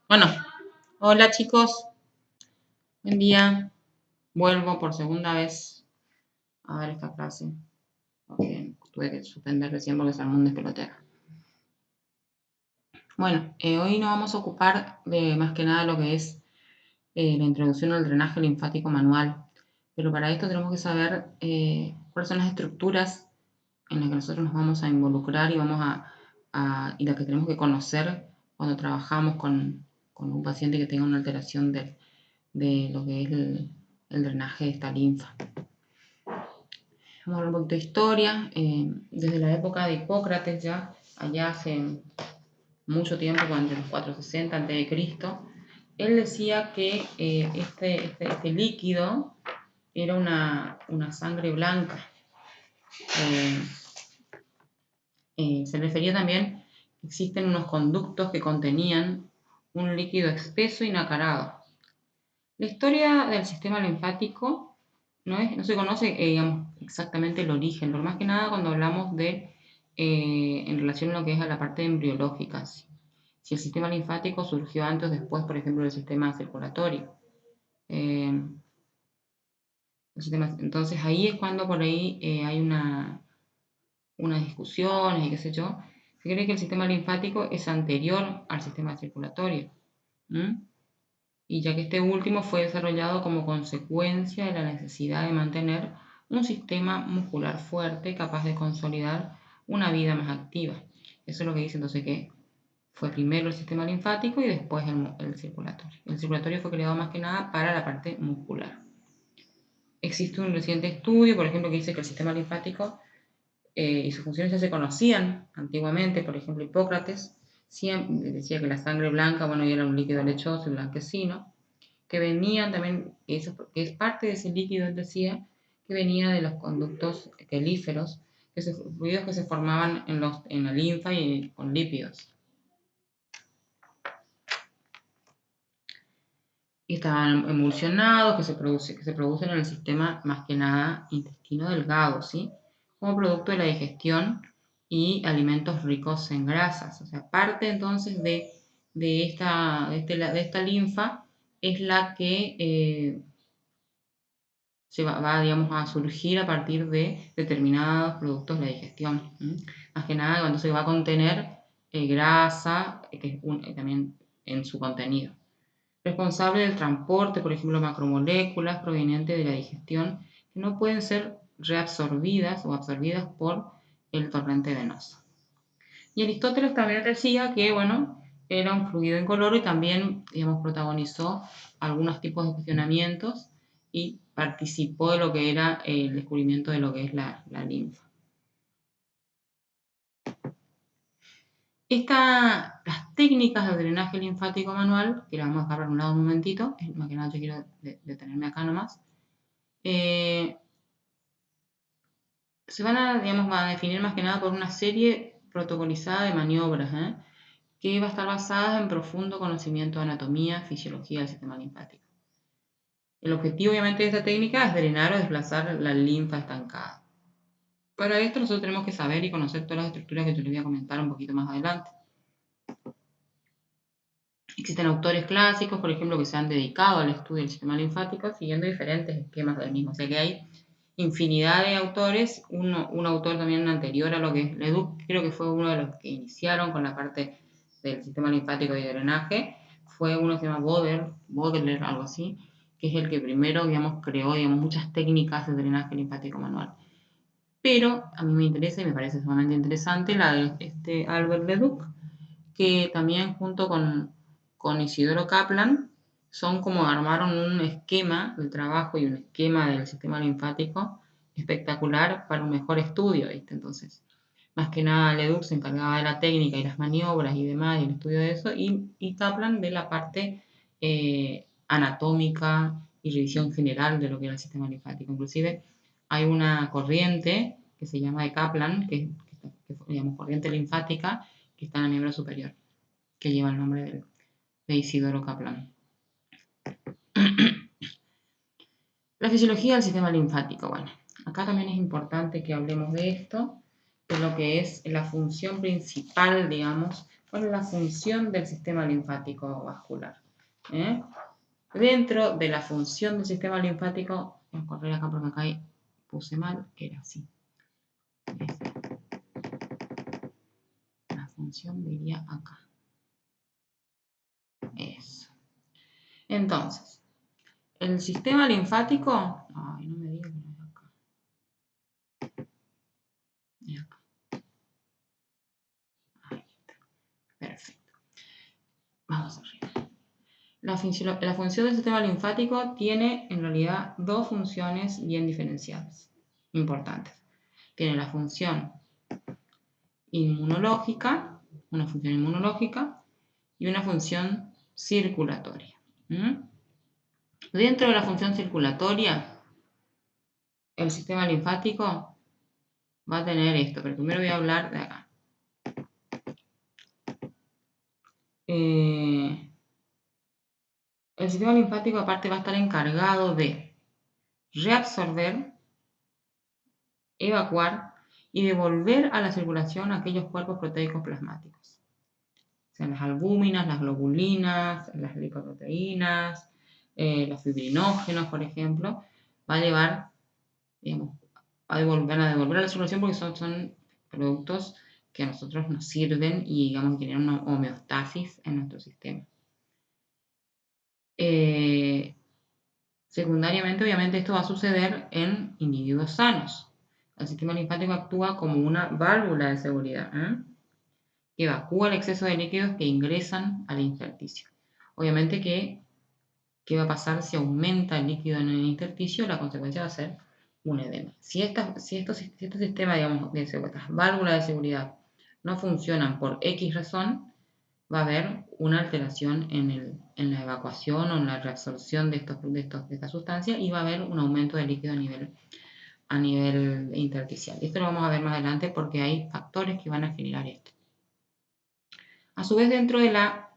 Bueno, hola chicos, buen día. Vuelvo por segunda vez a dar esta clase. Porque tuve que suspender recién porque se armó un despelotero. Bueno, hoy nos vamos a ocupar de más que nada lo que es la introducción al drenaje linfático manual. Pero para esto tenemos que saber cuáles son las estructuras en las que nosotros nos vamos a involucrar y y las que tenemos que conocer cuando trabajamos con un paciente que tenga una alteración de lo que es el drenaje de esta linfa. Vamos a hablar un poquito de historia. Desde la época de Hipócrates, ya allá hace mucho tiempo, entre los 460 a.C., él decía que este líquido era una sangre blanca. Se refería también que existen unos conductos que contenían un líquido espeso y nacarado. La historia del sistema linfático no se conoce digamos, exactamente el origen, pero más que nada cuando hablamos en relación a lo que es a la parte embriológica. Si el sistema linfático surgió antes o después, por ejemplo, del sistema circulatorio. Entonces ahí es cuando por ahí hay unas discusiones y qué sé yo. Se cree que el sistema linfático es anterior al sistema circulatorio. Y ya que este último fue desarrollado como consecuencia de la necesidad de mantener un sistema muscular fuerte capaz de consolidar una vida más activa. Eso es lo que dice entonces que fue primero el sistema linfático y después el circulatorio. El circulatorio fue creado más que nada para la parte muscular. Existe un reciente estudio, por ejemplo, que dice que el sistema linfático y sus funciones ya se conocían antiguamente. Por ejemplo, Hipócrates siempre decía que la sangre blanca, era un líquido lechoso y blanquecino, que venían también, que es parte de ese líquido, él decía, que venía de los conductos quelíferos, fluidos que se formaban en la linfa y con lípidos. Y estaban emulsionados, que se producen en el sistema más que nada intestino delgado, ¿sí? Como producto de la digestión y alimentos ricos en grasas. O sea, parte entonces de esta linfa es la que se va, digamos, a surgir a partir de determinados productos de la digestión. Más que nada, entonces va a contener grasa, que es también en su contenido. Responsable del transporte, por ejemplo, macromoléculas provenientes de la digestión que no pueden ser reabsorbidas o absorbidas por el torrente venoso. Y Aristóteles también decía que, era un fluido incoloro y también, digamos, protagonizó algunos tipos de cuestionamientos y participó de lo que era el descubrimiento de lo que es la linfa. Las técnicas de drenaje linfático manual, que las vamos a dejar para un lado un momentito, más que nada yo quiero detenerme acá nomás, se van a definir más que nada por una serie protocolizada de maniobras, que va a estar basada en profundo conocimiento de anatomía, fisiología del sistema linfático. El objetivo, obviamente, de esta técnica es drenar o desplazar la linfa estancada. Para esto nosotros tenemos que saber y conocer todas las estructuras que te les voy a comentar un poquito más adelante. Existen autores clásicos, por ejemplo, que se han dedicado al estudio del sistema linfático siguiendo diferentes esquemas del mismo. O sea que hay infinidad de autores. Un autor también anterior a lo que es Leduc, creo que fue uno de los que iniciaron con la parte del sistema linfático y de drenaje. Fue uno que se llama Bodler, algo así, que es el que primero, creó, muchas técnicas de drenaje linfático manual. Pero a mí me interesa y me parece sumamente interesante la de Albert Leduc, que también junto con Isidoro Kaplan son como armaron un esquema de trabajo y un esquema del sistema linfático espectacular para un mejor estudio, ¿viste? Entonces, más que nada Leduc se encargaba de la técnica y las maniobras y demás, y el estudio de eso, y Kaplan de la parte anatómica y revisión general de lo que era el sistema linfático. Inclusive hay una corriente que se llama de Kaplan, que digamos, corriente linfática, que está en el miembro superior, que lleva el nombre de Isidoro Kaplan. La fisiología del sistema linfático. Bueno, acá también es importante que hablemos de esto, de lo que es la función principal, digamos, ¿Cuál es la función del sistema linfático vascular? Dentro de la función del sistema linfático, voy a correr acá porque acá puse mal, que era así. La función diría acá. Eso. Entonces, el sistema linfático... Ay, no me digas que no es acá. Es acá. Ahí está. Perfecto. Vamos arriba. La función del sistema linfático tiene en realidad dos funciones bien diferenciadas, importantes. Tiene la función inmunológica, una función inmunológica y una función circulatoria. Dentro de la función circulatoria, el sistema linfático va a tener esto, pero primero voy a hablar de acá. El sistema linfático aparte va a estar encargado de reabsorber, evacuar y devolver a la circulación aquellos cuerpos proteicos plasmáticos. O sea, las albúminas, las globulinas, las lipoproteínas, los fibrinógenos, por ejemplo, va a llevar, digamos, van a devolver a la circulación porque son productos que a nosotros nos sirven y, digamos, tienen una homeostasis en nuestro sistema. Secundariamente, obviamente, esto va a suceder en individuos sanos. El sistema linfático actúa como una válvula de seguridad, que evacúa el exceso de líquidos que ingresan al intersticio. Obviamente que, ¿qué va a pasar si aumenta el líquido en el intersticio? La consecuencia va a ser un edema. Si estos sistemas, digamos, estas válvulas de seguridad no funcionan por X razón, va a haber una alteración en la evacuación o en la reabsorción de esta sustancia y va a haber un aumento de líquido a nivel intersticial. Esto lo vamos a ver más adelante porque hay factores que van a generar esto. A su vez, dentro de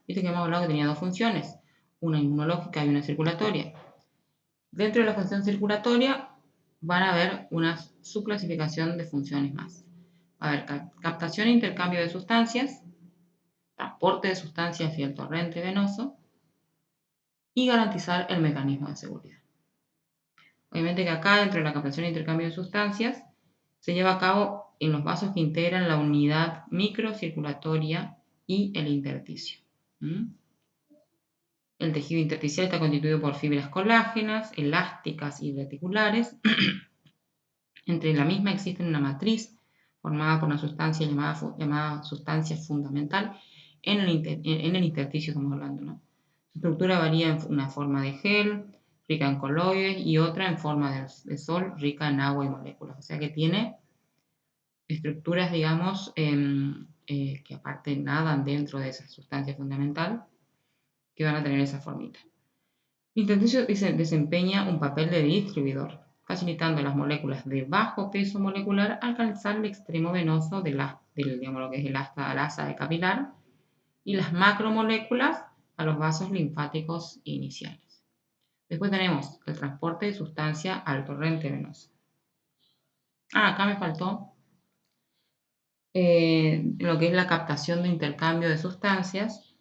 viste que hemos hablado que tenía dos funciones, una inmunológica y una circulatoria. Dentro de la función circulatoria van a haber una subclasificación de funciones más. Va a haber captación e intercambio de sustancias, transporte de sustancias y el torrente venoso, y garantizar el mecanismo de seguridad. Obviamente que acá, dentro de la captación e intercambio de sustancias, se lleva a cabo en los vasos que integran la unidad microcirculatoria y el intersticio. El tejido intersticial está constituido por fibras colágenas, elásticas y reticulares. Entre la misma existe una matriz formada por una sustancia llamada sustancia fundamental en el intersticio, estamos hablando, ¿no? Su estructura varía en una forma de gel, rica en coloides, y otra en forma de sol, rica en agua y moléculas. O sea que tiene estructuras, digamos, que aparte nadan dentro de esa sustancia fundamental, que van a tener esa formita. El intersticio desempeña un papel de distribuidor, facilitando a las moléculas de bajo peso molecular alcanzar el extremo venoso digamos, lo que es el asa de capilar, y las macromoléculas a los vasos linfáticos iniciales. Después tenemos el transporte de sustancia al torrente venoso. Acá me faltó lo que es la captación de intercambio de sustancias,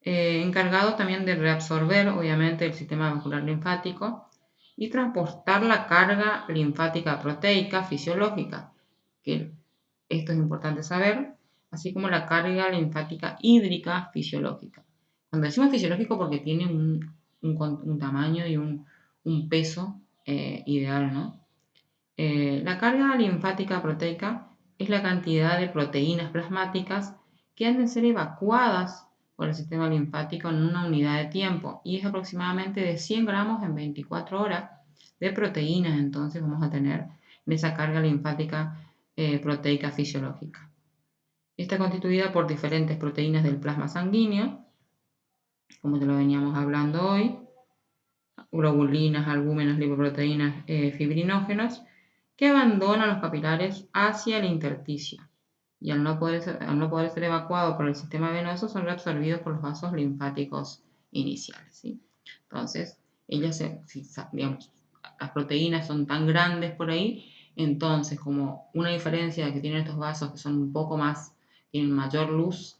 encargado también de reabsorber, obviamente, el sistema vascular linfático y transportar la carga linfática proteica fisiológica, que esto es importante saber, así como la carga linfática hídrica fisiológica. Cuando decimos fisiológico, porque tiene un tamaño y un peso ideal, ¿no? La carga linfática proteica es la cantidad de proteínas plasmáticas que han de ser evacuadas por el sistema linfático en una unidad de tiempo, y es aproximadamente de 100 gramos en 24 horas de proteínas. Entonces vamos a tener en esa carga linfática proteica fisiológica. Está constituida por diferentes proteínas del plasma sanguíneo, como te lo veníamos hablando hoy, globulinas, albúmenas, lipoproteínas, fibrinógenos, que abandonan los capilares hacia el intersticio, y al no poder ser evacuados por el sistema venoso, son reabsorbidos por los vasos linfáticos iniciales, ¿sí? Entonces, digamos, las proteínas son tan grandes por ahí, entonces, como una diferencia que tienen estos vasos, que son un poco más, tienen mayor luz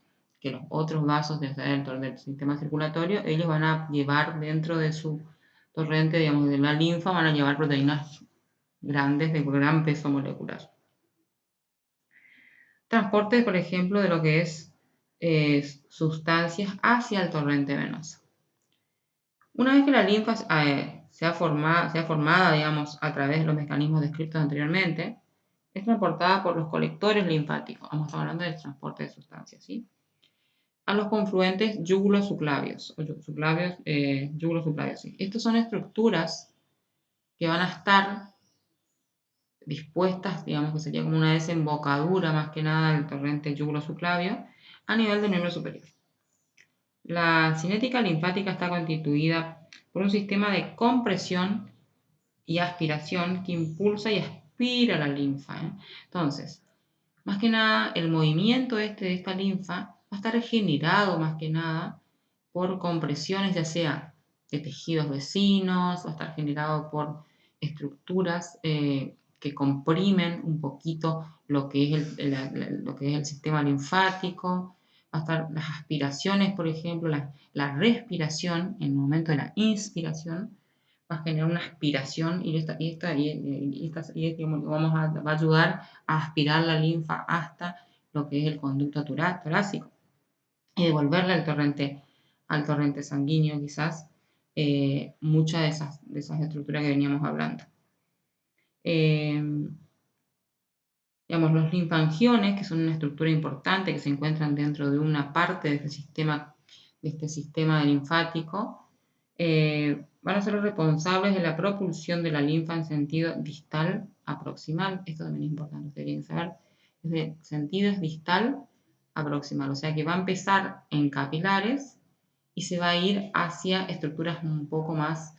que los otros vasos del sistema circulatorio, ellos van a llevar dentro de su torrente, digamos, de la linfa, van a llevar proteínas grandes de gran peso molecular. Transporte, por ejemplo, de lo que es sustancias hacia el torrente venoso. Una vez que la linfa sea formada, digamos, a través de los mecanismos descritos anteriormente, es transportada por los colectores linfáticos. Vamos a estar hablando del transporte de sustancias, ¿sí? A los confluentes yúgulo-subclavios, yúgulo-subclavios, ¿sí? Estas son estructuras que van a estar dispuestas, digamos que sería como una desembocadura más que nada del torrente yúgulo-subclavio a nivel del miembro superior. La cinética linfática está constituida por un sistema de compresión y aspiración que impulsa y aspira la linfa, ¿eh? Entonces, más que nada, el movimiento de esta linfa va a estar generado más que nada por compresiones, ya sea de tejidos vecinos, va a estar generado por estructuras que comprimen un poquito lo que es lo que es el sistema linfático, va a estar las aspiraciones, por ejemplo, la respiración, en el momento de la inspiración, va a generar una aspiración y va a ayudar a aspirar la linfa hasta lo que es el conducto torácico y devolverle al torrente sanguíneo quizás muchas de esas estructuras que veníamos hablando. Digamos, los linfangiones, que son una estructura importante que se encuentran dentro de una parte de este sistema linfático, van a ser los responsables de la propulsión de la linfa en sentido distal a proximal. Esto también es importante, ustedes tienen que saber. Es de sentido distal a proximal, o sea que va a empezar en capilares y se va a ir hacia estructuras un poco más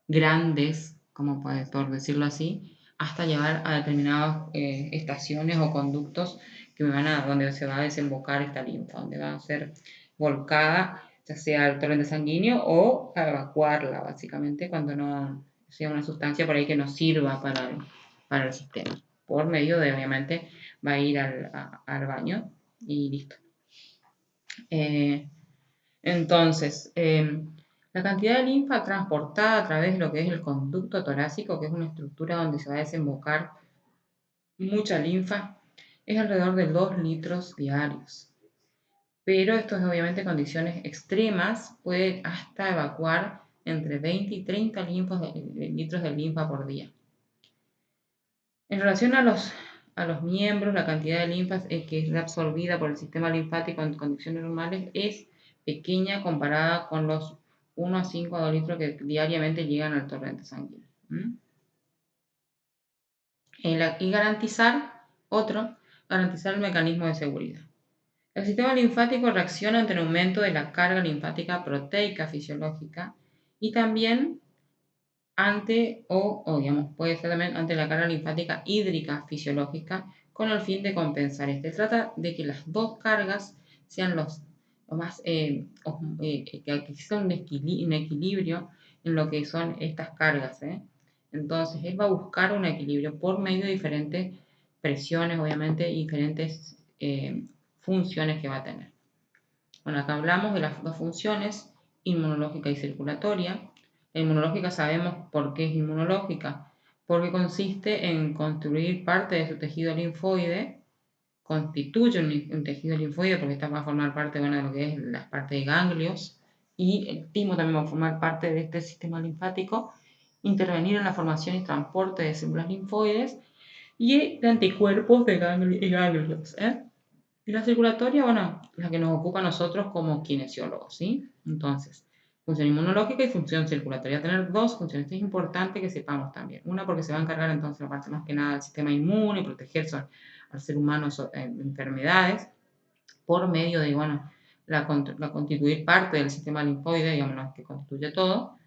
grandes, como puede decirlo así, hasta llegar a determinadas estaciones o conductos donde se va a desembocar esta linfa, donde va a ser volcada, ya sea al torrente sanguíneo o a evacuarla, básicamente, cuando no sea una sustancia por ahí que no sirva para el sistema. Por medio de, obviamente, va a ir al baño y listo. Entonces, la cantidad de linfa transportada a través de lo que es el conducto torácico, que es una estructura donde se va a desembocar mucha linfa, es alrededor de 2 litros diarios. Pero esto es obviamente condiciones extremas, puede hasta evacuar entre 20 y 30 litros de linfa por día. En relación a los miembros, la cantidad de linfa que es absorbida por el sistema linfático en condiciones normales es pequeña comparada con los 1 a 5 a 2 litros que diariamente llegan al torrente sanguíneo. Y garantizar el mecanismo de seguridad. El sistema linfático reacciona ante el aumento de la carga linfática proteica fisiológica y también puede ser también ante la carga linfática hídrica fisiológica con el fin de compensar. Se trata de que las dos cargas sean lo más, que exista un equilibrio en lo que son estas cargas. Entonces, él va a buscar un equilibrio por medio de diferentes presiones, obviamente, y diferentes funciones que va a tener. Bueno, acá hablamos de las dos funciones, inmunológica y circulatoria. La inmunológica sabemos por qué es inmunológica, porque consiste en construir parte de su tejido linfoide, constituye un tejido linfoide porque esta va a formar parte de lo que es la parte de ganglios y el timo también va a formar parte de este sistema linfático, intervenir en la formación y transporte de células linfoides y de anticuerpos de ganglios. Y la circulatoria, la que nos ocupa a nosotros como kinesiólogos, ¿sí? Entonces, función inmunológica y función circulatoria. Tener dos funciones. Esto es importante que sepamos también. Una, porque se va a encargar entonces la parte más que nada del sistema inmune, protegerse al ser humano de enfermedades, por medio de, la constituir parte del sistema linfoide, digamos, que constituye todo.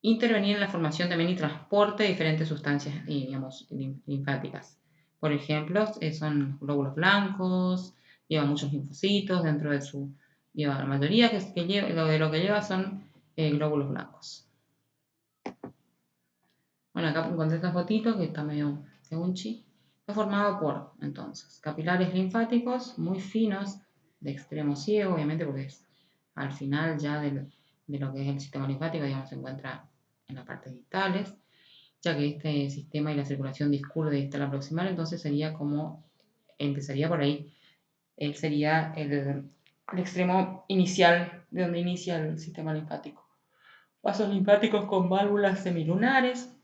Intervenir en la formación también y transporte de diferentes sustancias, linfáticas. Por ejemplo, son glóbulos blancos, lleva muchos linfocitos dentro de la mayoría lo que lleva son glóbulos blancos. Bueno, acá encontré esta fotito que está medio según chi. Está formado por, entonces, capilares linfáticos muy finos, de extremo ciego, obviamente, porque es al final ya de lo que es el sistema linfático, digamos, se encuentra en las partes distales, ya que este sistema y la circulación discurre de distal a proximal, entonces sería como, empezaría por ahí, él sería el extremo inicial de donde inicia el sistema linfático. Vasos linfáticos con válvulas semilunares,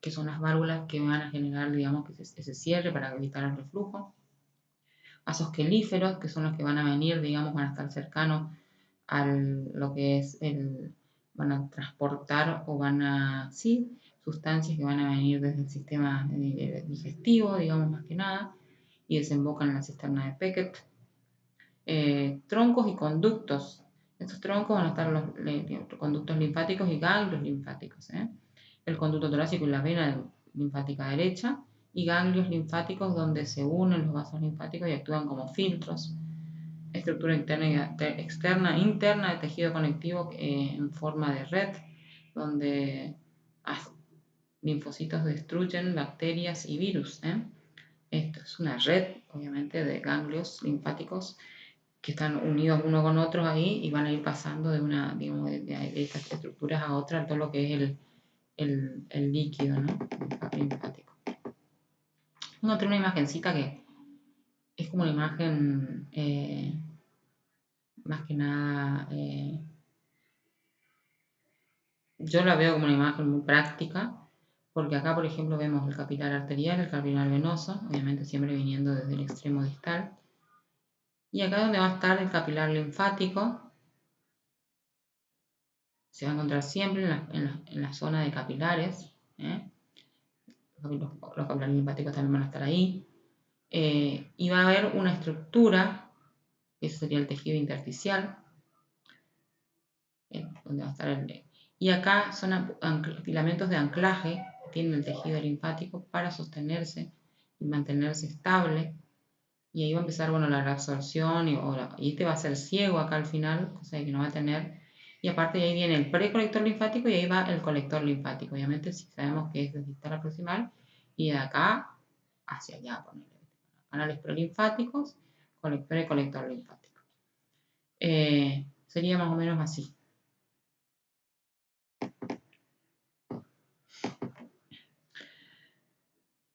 que son las válvulas que van a generar, digamos, que ese cierre para evitar el reflujo. Vasos quelíferos, que son los que van a venir, digamos, van a estar cercanos a lo que es van a transportar o van a, sí, sustancias que van a venir desde el sistema digestivo, digamos, más que nada, y desembocan en la cisterna de Beckett. Troncos y conductos. Estos troncos van a estar los conductos linfáticos y ganglios linfáticos. El conducto torácico y la vena linfática derecha, y ganglios linfáticos donde se unen los vasos linfáticos y actúan como filtros. Estructura interna y interna de tejido conectivo en forma de red, donde linfocitos destruyen bacterias y virus. Esto es una red, obviamente, de ganglios linfáticos que están unidos uno con otros ahí y van a ir pasando de una, digamos, de estas estructuras a otras, todo lo que es el líquido, ¿no? Linfático. Uno tiene una imagencita que es como una imagen, más que nada, yo la veo como una imagen muy práctica, porque acá, por ejemplo, vemos el capilar arterial, el capilar venoso, obviamente siempre viniendo desde el extremo distal, y acá donde va a estar el capilar linfático, se va a encontrar siempre en la zona de capilares, los capilares linfáticos también van a estar ahí, y va a haber una estructura, ese sería el tejido intersticial, donde va a estar y acá son filamentos de anclaje que tienen el tejido linfático para sostenerse y mantenerse estable, y ahí va a empezar, bueno, la reabsorción y este va a ser ciego acá al final, cosa de que no va a tener. Y aparte de ahí viene el precolector linfático y ahí va el colector linfático. Obviamente si sabemos que es desde distal proximal y de acá hacia allá, ponerle. Canales prelinfáticos con el precolector linfático. Sería más o menos así.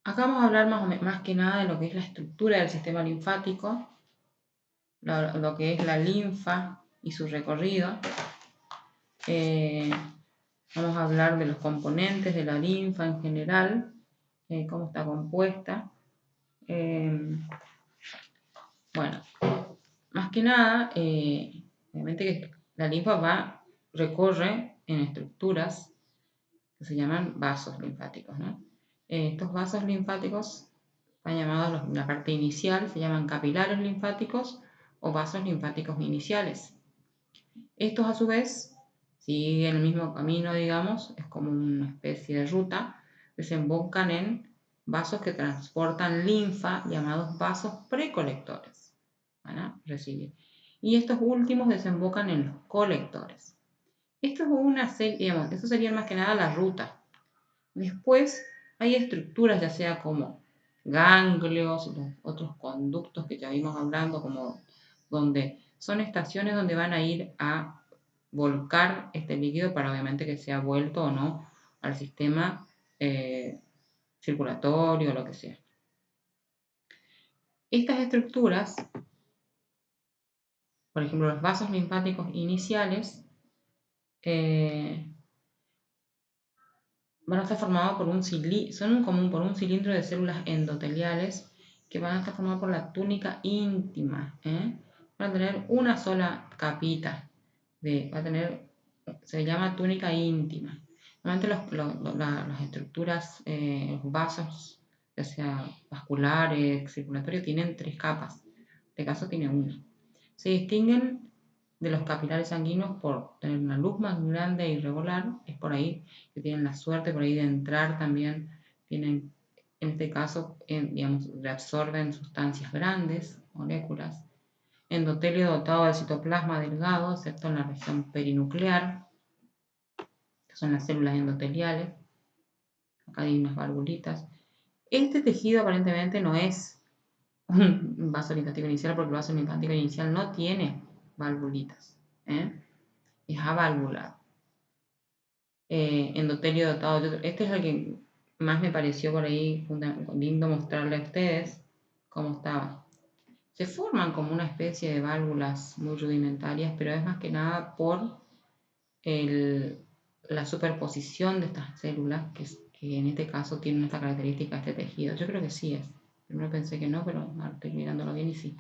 Acá vamos a hablar más que nada de lo que es la estructura del sistema linfático, lo que es la linfa y su recorrido. Vamos a hablar de los componentes de la linfa en general, cómo está compuesta. Bueno, más que nada, obviamente que la linfa recorre en estructuras que se llaman vasos linfáticos, ¿no? Estos vasos linfáticos están llamados, la parte inicial, se llaman capilares linfáticos o vasos linfáticos iniciales. Estos a su vez siguen el mismo camino, digamos, es como una especie de ruta, desembocan en vasos que transportan linfa llamados vasos precolectores. Van a recibir. Y estos últimos desembocan en los colectores. Esto es una serie, digamos, esto sería más que nada la ruta. Después hay estructuras, ya sea como ganglios, los otros conductos que ya vimos hablando, como donde son estaciones donde van a ir a volcar este líquido para obviamente que sea vuelto o no al sistema circulatorio o lo que sea. Estas estructuras, por ejemplo, los vasos linfáticos iniciales, van a estar formados por por un cilindro de células endoteliales que van a estar formados por la túnica íntima. Van a tener una sola capita, se llama túnica íntima. Normalmente las estructuras, los vasos, ya sea vasculares, circulatorios, tienen 3 capas. En este caso tiene una. Se distinguen de los capilares sanguíneos por tener una luz más grande e irregular. Es por ahí que tienen la suerte por ahí de entrar también. Tienen, en este caso, digamos, reabsorben sustancias grandes, moléculas. Endotelio dotado de citoplasma delgado, excepto en la región perinuclear, que son las células endoteliales. Acá hay unas valvulitas. Este tejido aparentemente no es un vaso linfático inicial porque el vaso linfático inicial no tiene valvulitas, es avalvulado. Endotelio dotado de otro. Este es el que más me pareció por ahí lindo mostrarle a ustedes cómo estaba. Se forman como una especie de válvulas muy rudimentarias, pero es más que nada por la superposición de estas células, que en este caso tienen esta característica, este tejido. Yo creo que sí es. Primero pensé que no, pero ahora estoy mirándolo bien y sí.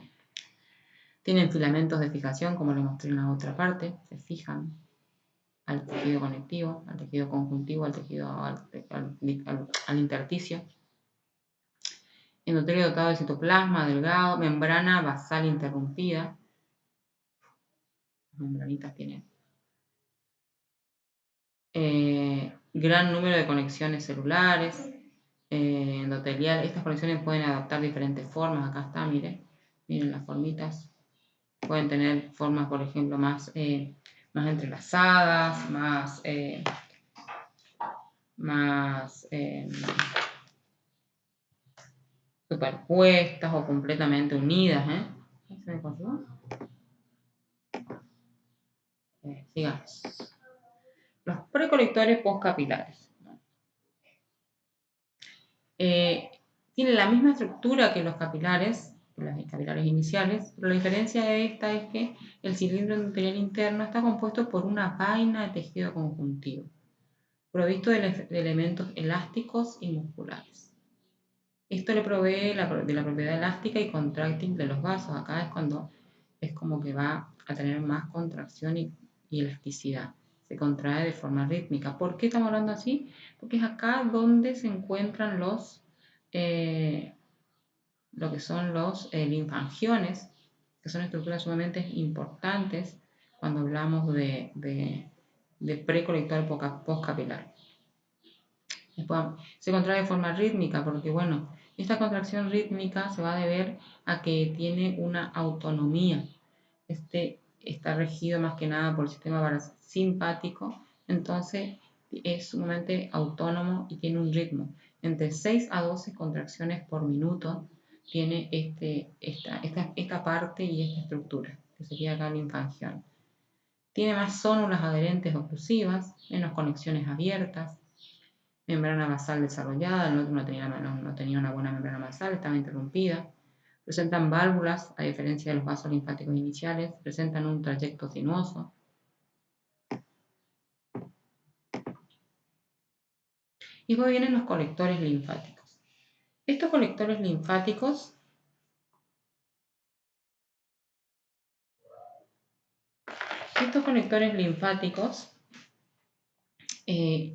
Tienen filamentos de fijación, como les mostré en la otra parte, se fijan al tejido conectivo, al tejido conjuntivo, al intersticio. Endotelio dotado de citoplasma delgado, membrana basal interrumpida. Las membranitas tienen gran número de conexiones celulares, endoteliales. Estas conexiones pueden adoptar diferentes formas. Acá está, miren las formitas. Pueden tener formas, por ejemplo, más entrelazadas, más superpuestas o completamente unidas. ¿Se me cortó? Sigamos. Los precolectores postcapilares. Tienen la misma estructura que los capilares iniciales, pero la diferencia de esta es que el cilindro endotelial interno está compuesto por una vaina de tejido conjuntivo, provisto de elementos elásticos y musculares. Esto le provee de la propiedad elástica y contráctil de los vasos. Acá es cuando es como que va a tener más contracción y elasticidad. Se contrae de forma rítmica. ¿Por qué estamos hablando así? Porque es acá donde se encuentran lo que son los linfangiones, que son estructuras sumamente importantes cuando hablamos de precolector postcapilar. Se contrae de forma rítmica porque, bueno, esta contracción rítmica se va a deber a que tiene una autonomía. Está regido más que nada por el sistema parasimpático, entonces es sumamente autónomo y tiene un ritmo. Entre 6 a 12 contracciones por minuto tiene esta parte y esta estructura, que sería acá el linfangión. Tiene más zónulas adherentes oclusivas, menos conexiones abiertas, membrana basal desarrollada, el otro no tenía una buena membrana basal, estaba interrumpida. Presentan válvulas, a diferencia de los vasos linfáticos iniciales, presentan un trayecto sinuoso. Y después vienen los colectores linfáticos. Estos colectores linfáticos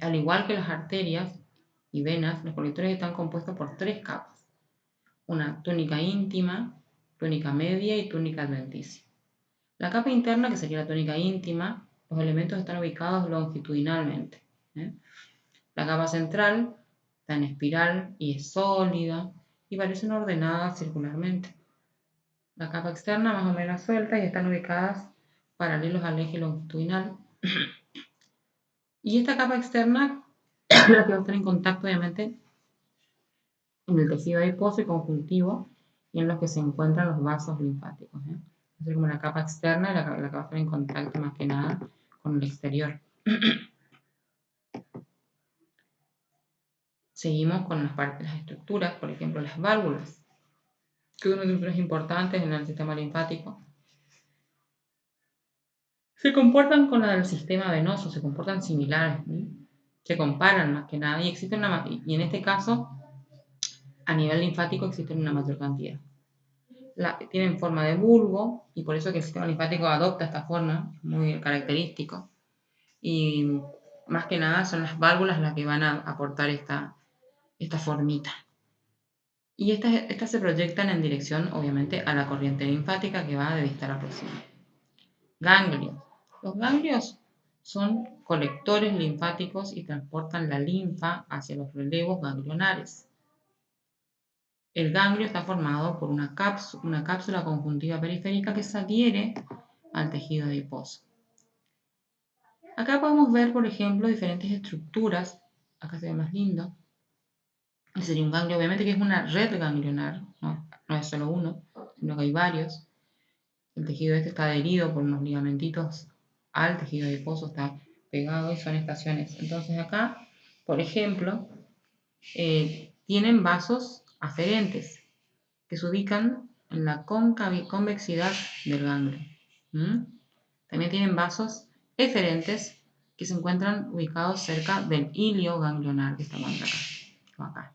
al igual que las arterias y venas, los colectores están compuestos por 3 capas. Una túnica íntima, túnica media y túnica adventicia. La capa interna, que sería la túnica íntima, los elementos están ubicados longitudinalmente. La capa central está en espiral y es sólida y parecen ordenadas circularmente. La capa externa más o menos suelta y están ubicadas paralelos al eje longitudinal. Y esta capa externa es la que va a estar en contacto, obviamente, en el tejido adiposo y conjuntivo y en los que se encuentran los vasos linfáticos. Es como la capa externa, la que va a estar en contacto más que nada con el exterior. Seguimos con las estructuras, por ejemplo, las válvulas, que son estructuras importantes en el sistema linfático. Se comportan con la del sistema venoso, se comportan similares, se comparan más que nada, y en este caso, a nivel linfático existen una mayor cantidad. Tienen forma de bulbo, y por eso que el sistema linfático adopta esta forma, muy característico. Y más que nada son las válvulas las que van a aportar esta formita. Y estas se proyectan en dirección, obviamente, a la corriente linfática que va de distal a proximal. Ganglios. Los ganglios son colectores linfáticos y transportan la linfa hacia los relevos ganglionares. El ganglio está formado por una cápsula conjuntiva periférica que se adhiere al tejido adiposo. Acá podemos ver, por ejemplo, diferentes estructuras. Acá se ve más lindo. Sería un ganglio, obviamente, que es una red ganglionar, no es solo uno, sino que hay varios. El tejido este está adherido por unos ligamentitos al tejido adiposo, está pegado y son estaciones. Entonces acá, por ejemplo, tienen vasos aferentes que se ubican en la convexidad del ganglio. También tienen vasos eferentes que se encuentran ubicados cerca del hilio ganglionar que está acá.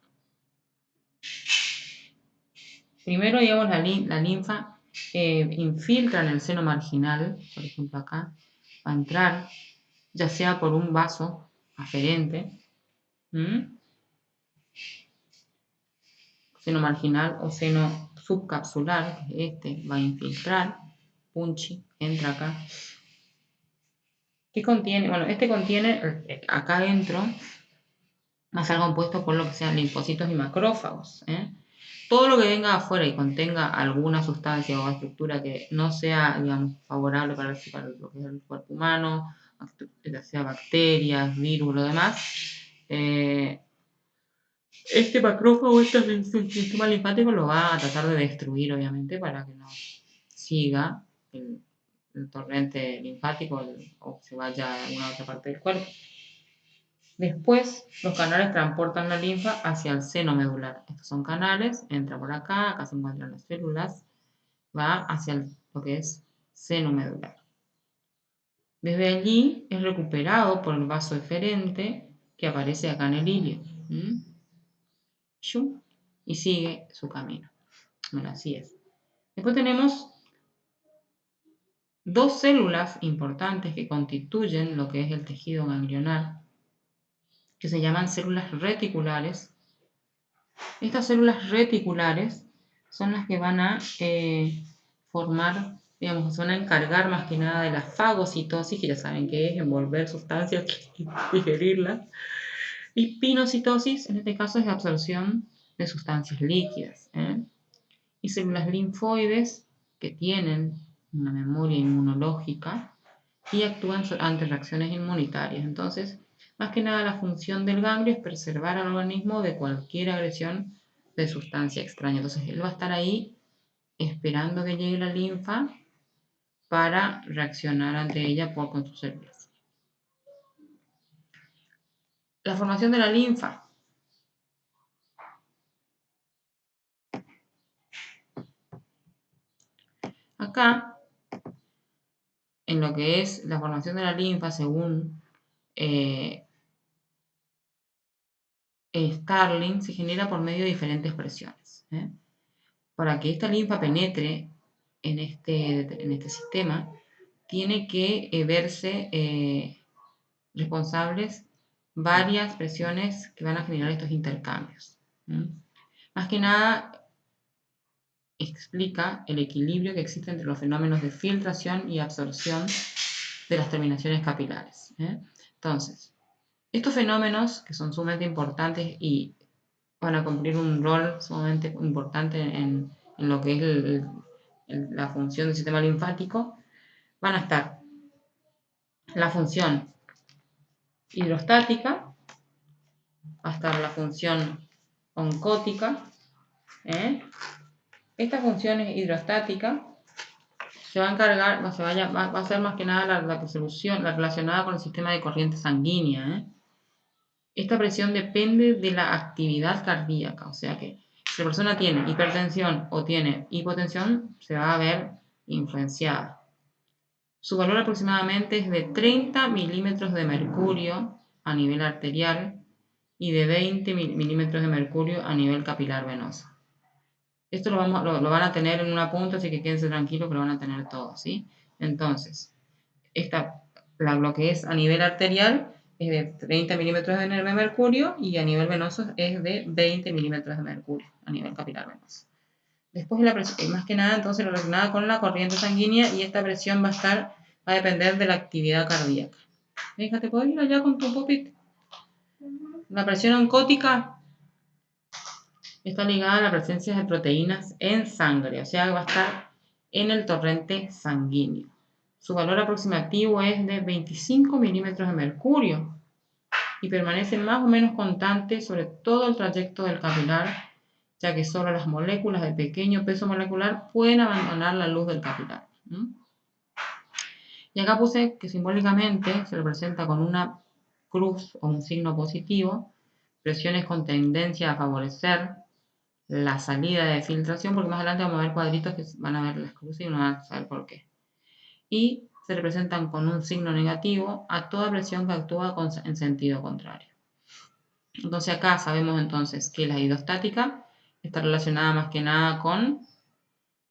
Primero, digamos, la linfa infiltra en el seno marginal, por ejemplo acá, va a entrar, ya sea por un vaso aferente, seno marginal o seno subcapsular, que va a infiltrar, punchi, entra acá. ¿Qué contiene? Bueno, contiene acá adentro, va a estar compuesto por lo que sean linfocitos y macrófagos. Todo lo que venga afuera y contenga alguna sustancia o estructura que no sea, digamos, favorable para lo que es el cuerpo humano, ya sea bacterias, virus, lo demás, este macrófago, sistema linfático lo va a tratar de destruir, obviamente, para que no siga el torrente linfático o se vaya a alguna otra parte del cuerpo. Después, los canales transportan la linfa hacia el seno medular. Estos son canales, entra por acá se encuentran las células, va hacia lo que es seno medular. Desde allí es recuperado por el vaso eferente que aparece acá en el hilio. Y sigue su camino. Bueno, así es. Después tenemos dos células importantes que constituyen lo que es el tejido ganglionar, que se llaman células reticulares. Estas células reticulares son las que van a formar, digamos, se van a encargar más que nada de la fagocitosis, que ya saben qué es, envolver sustancias y digerirlas. Y pinocitosis, en este caso, es la absorción de sustancias líquidas. Y células linfoides que tienen una memoria inmunológica y actúan ante reacciones inmunitarias. Entonces, más que nada la función del ganglio es preservar al organismo de cualquier agresión de sustancia extraña. Entonces, él va a estar ahí esperando que llegue la linfa para reaccionar ante ella con sus células. La formación de la linfa. Acá, en lo que es la formación de la linfa, según Starling, se genera por medio de diferentes presiones. Para que esta linfa penetre en este sistema, tiene que verse responsables varias presiones que van a generar estos intercambios. Más que nada, explica el equilibrio que existe entre los fenómenos de filtración y absorción de las terminaciones capilares. Entonces, estos fenómenos, que son sumamente importantes y van a cumplir un rol sumamente importante en lo que es la función del sistema linfático, van a estar la función hidrostática, va a estar la función oncótica. Esta función hidrostática se va a encargar, va a ser más que nada la relacionada con el sistema de corriente sanguínea. Esta presión depende de la actividad cardíaca, o sea que si la persona tiene hipertensión o tiene hipotensión, se va a ver influenciada. Su valor aproximadamente es de 30 milímetros de mercurio a nivel arterial y de 20 milímetros de mercurio a nivel capilar venoso. Esto lo van a tener en un apunte, así que quédense tranquilos que lo van a tener todo, ¿sí? Entonces, lo que es a nivel arterial es de 30 milímetros de mercurio y a nivel venoso es de 20 milímetros de mercurio a nivel capilar venoso. Después la presión, más que nada entonces relacionada con la corriente sanguínea, y esta presión va a depender de la actividad cardíaca. Fíjate, ¿puedes ir allá con tu pop-it? La presión oncótica está ligada a la presencia de proteínas en sangre, o sea, va a estar en el torrente sanguíneo. Su valor aproximativo es de 25 milímetros de mercurio y permanece más o menos constante sobre todo el trayecto del capilar, ya que solo las moléculas de pequeño peso molecular pueden abandonar la luz del capilar. Y acá puse que simbólicamente se representa con una cruz o un signo positivo, presiones con tendencia a favorecer la salida de filtración, porque más adelante vamos a ver cuadritos que van a ver las cruces y uno va a saber por qué. Y se representan con un signo negativo a toda presión que actúa en sentido contrario. Entonces acá sabemos entonces que la hidrostática está relacionada más que nada con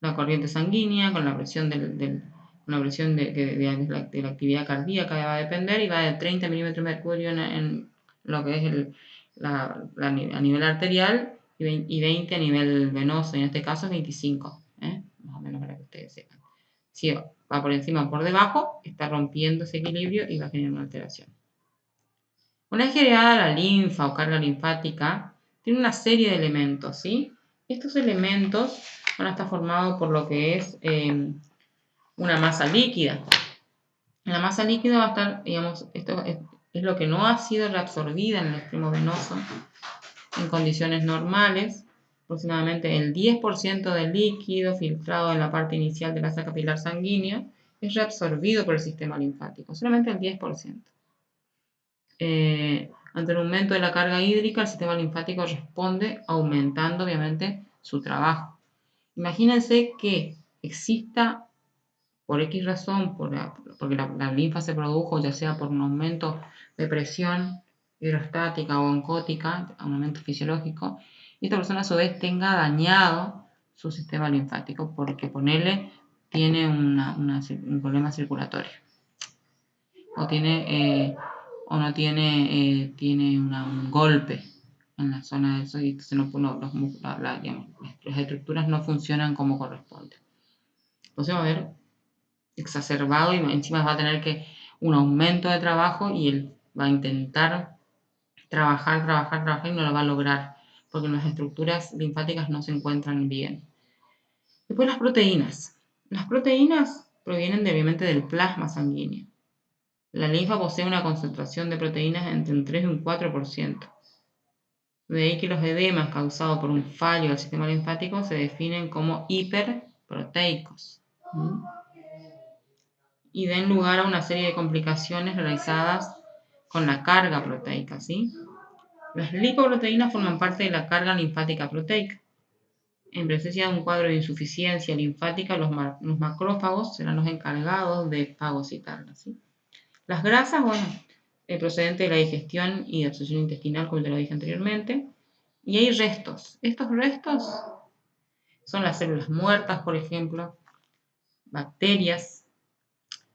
la corriente sanguínea, con la presión de la actividad cardíaca, va a depender, y va de 30 milímetros de mercurio en lo que es a nivel arterial y 20 a nivel venoso, y en este caso es 25, más o menos para que ustedes sepan. Si va por encima o por debajo, está rompiendo ese equilibrio y va a generar una alteración. Una vez generada la linfa o carga linfática, tiene una serie de elementos, ¿sí? Estos elementos van a estar formados por lo que es una masa líquida. La masa líquida va a estar, digamos, esto es lo que no ha sido reabsorbida en el extremo venoso en condiciones normales. Aproximadamente el 10% del líquido filtrado en la parte inicial de la masa capilar sanguínea es reabsorbido por el sistema linfático, solamente el 10%. Ante el aumento de la carga hídrica, el sistema linfático responde aumentando obviamente su trabajo. Imagínense que exista por X razón, porque la linfa se produjo ya sea por un aumento de presión hidrostática o oncótica, un aumento fisiológico, y esta persona a su vez tenga dañado su sistema linfático porque ponele tiene un problema circulatorio o tiene o no tiene, tiene un golpe en la zona de eso, y entonces las estructuras no funcionan como corresponde. Entonces va a haber exacerbado y encima va a tener que un aumento de trabajo y él va a intentar trabajar y no lo va a lograr porque las estructuras linfáticas no se encuentran bien. Después las proteínas. Las proteínas provienen obviamente del plasma sanguíneo. La linfa posee una concentración de proteínas entre un 3 y un 4%. De ahí que los edemas causados por un fallo del sistema linfático se definen como hiperproteicos y den lugar a una serie de complicaciones realizadas con la carga proteica, ¿sí? Las lipoproteínas forman parte de la carga linfática proteica. En presencia de un cuadro de insuficiencia linfática, los macrófagos serán los encargados de fagocitarla, ¿sí? Las grasas, bueno, procedente de la digestión y de absorción intestinal, como te lo dije anteriormente. Y hay restos. Estos restos son las células muertas, por ejemplo, bacterias,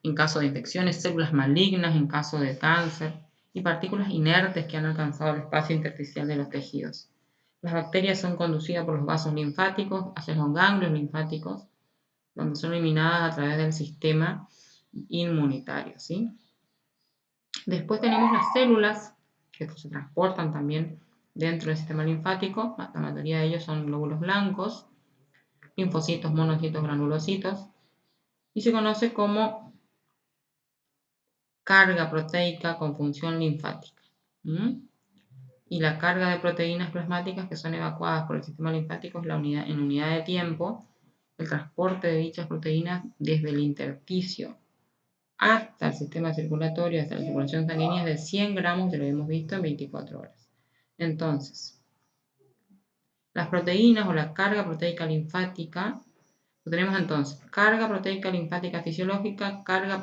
en caso de infecciones, células malignas en caso de cáncer, y partículas inertes que han alcanzado el espacio intersticial de los tejidos. Las bacterias son conducidas por los vasos linfáticos hacia los ganglios linfáticos, donde son eliminadas a través del sistema inmunitario, ¿sí? Después tenemos las células, que se transportan también dentro del sistema linfático. La mayoría de ellos son glóbulos blancos, linfocitos, monocitos, granulocitos, y se conoce como carga proteica con función linfática. Y la carga de proteínas plasmáticas que son evacuadas por el sistema linfático es en unidad de tiempo, el transporte de dichas proteínas desde el intersticio hasta el sistema circulatorio, hasta la circulación sanguínea, es de 100 gramos, ya lo hemos visto, en 24 horas. Entonces, las proteínas o la carga proteica linfática, lo tenemos entonces, carga proteica linfática fisiológica, carga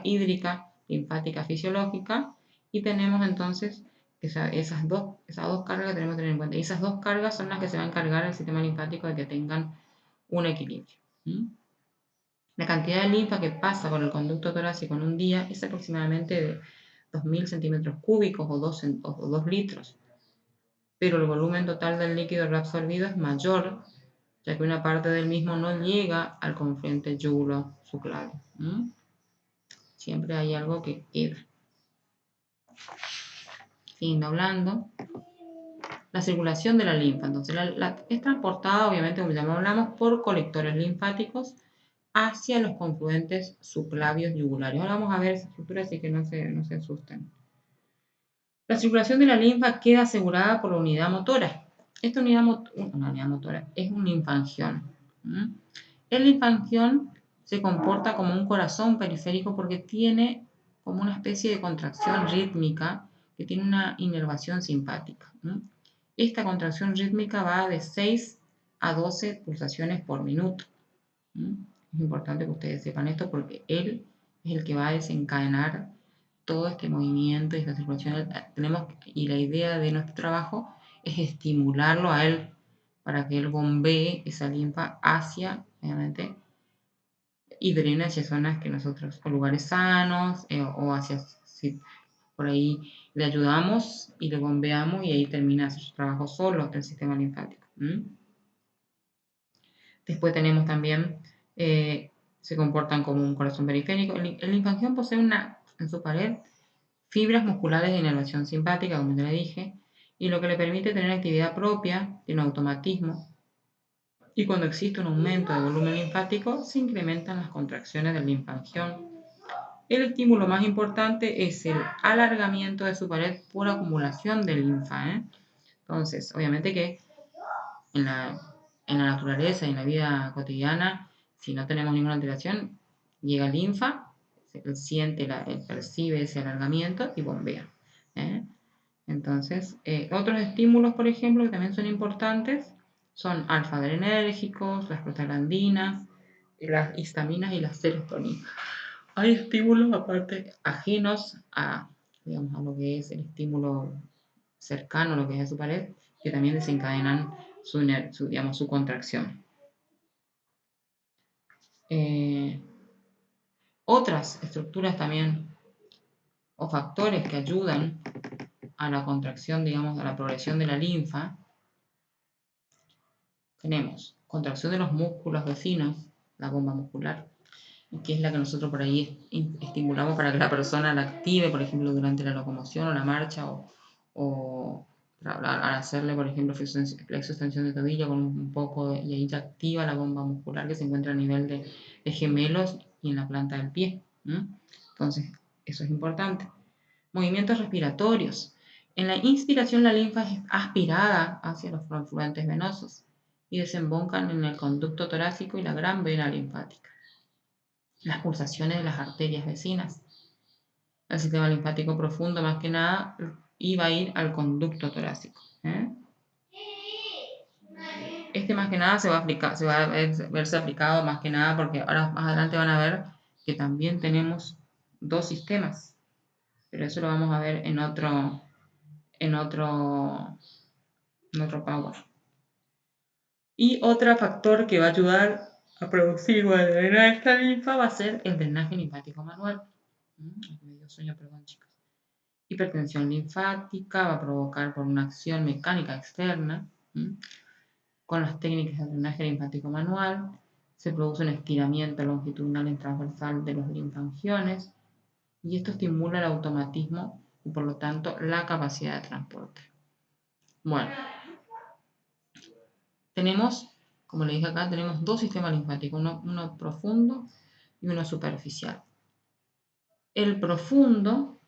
hídrica linfática fisiológica, y tenemos entonces esas dos cargas que tenemos que tener en cuenta. Y esas dos cargas son las que se va a encargar el sistema linfático de que tengan un equilibrio. La cantidad de linfa que pasa por el conducto torácico en un día es aproximadamente de 2.000 centímetros cúbicos o 2 litros, pero el volumen total del líquido reabsorbido es mayor, ya que una parte del mismo no llega al confluente yugulo-subclavio. Siempre hay algo que queda. Siguiendo hablando, la circulación de la linfa. Entonces, es transportada, obviamente, como ya lo hablamos, por colectores linfáticos hacia los confluentes subclavios yugulares. Ahora vamos a ver esa estructura, así que no se asusten. La circulación de la linfa queda asegurada por la unidad motora. Esta unidad motora es un linfangión. El linfangión se comporta como un corazón periférico porque tiene como una especie de contracción rítmica que tiene una inervación simpática. Esta contracción rítmica va de 6 a 12 pulsaciones por minuto. Es importante que ustedes sepan esto porque él es el que va a desencadenar todo este movimiento y esta circulación. Y la idea de nuestro trabajo es estimularlo a él para que él bombee esa linfa hacia, obviamente, y drene hacia zonas que nosotros, o lugares sanos, o hacia, si por ahí le ayudamos y le bombeamos y ahí termina su trabajo solo el sistema linfático. Después tenemos también, se comportan como un corazón periférico. El linfangión posee en su pared fibras musculares de inervación simpática, como ya le dije, y lo que le permite tener actividad propia, tiene un automatismo, y cuando existe un aumento de volumen linfático, se incrementan las contracciones del linfangión. El estímulo más importante es el alargamiento de su pared por acumulación de linfa. Entonces, obviamente que en la naturaleza y en la vida cotidiana, si no tenemos ninguna alteración, llega linfa, él siente, él percibe ese alargamiento y bombea. Entonces, otros estímulos, por ejemplo, que también son importantes, son alfa-adrenérgicos, las prostaglandinas, las histaminas y las serotoninas. Hay estímulos aparte ajenos a, digamos, a lo que es el estímulo cercano a lo que es su pared, que también desencadenan su contracción. Otras estructuras también o factores que ayudan a la contracción, digamos, a la progresión de la linfa, tenemos contracción de los músculos vecinos, la bomba muscular, que es la que nosotros por ahí estimulamos para que la persona la active, por ejemplo, durante la locomoción o la marcha, o al hacerle, por ejemplo, flexo-extensión de tobillo con un poco, y ahí ya activa la bomba muscular que se encuentra a nivel de gemelos y en la planta del pie. Entonces, eso es importante. Movimientos respiratorios. En la inspiración la linfa es aspirada hacia los afluentes venosos y desembocan en el conducto torácico y la gran vena linfática. Las pulsaciones de las arterias vecinas. El sistema linfático profundo más que nada iba a ir al conducto torácico. Este más que nada se va a verse aplicado más que nada porque ahora más adelante van a ver que también tenemos dos sistemas, pero eso lo vamos a ver en otro power. Y otro factor que va a ayudar a producir o a drenar esta linfa va a ser el drenaje linfático manual. Me dio sueño, perdón, chicos. Hipertensión linfática va a provocar por una acción mecánica externa. Con las técnicas de drenaje linfático manual se produce un estiramiento longitudinal y transversal de los linfangiones y esto estimula el automatismo y por lo tanto la capacidad de transporte. Bueno, tenemos, como le dije acá, tenemos dos sistemas linfáticos, uno profundo y uno superficial. El profundo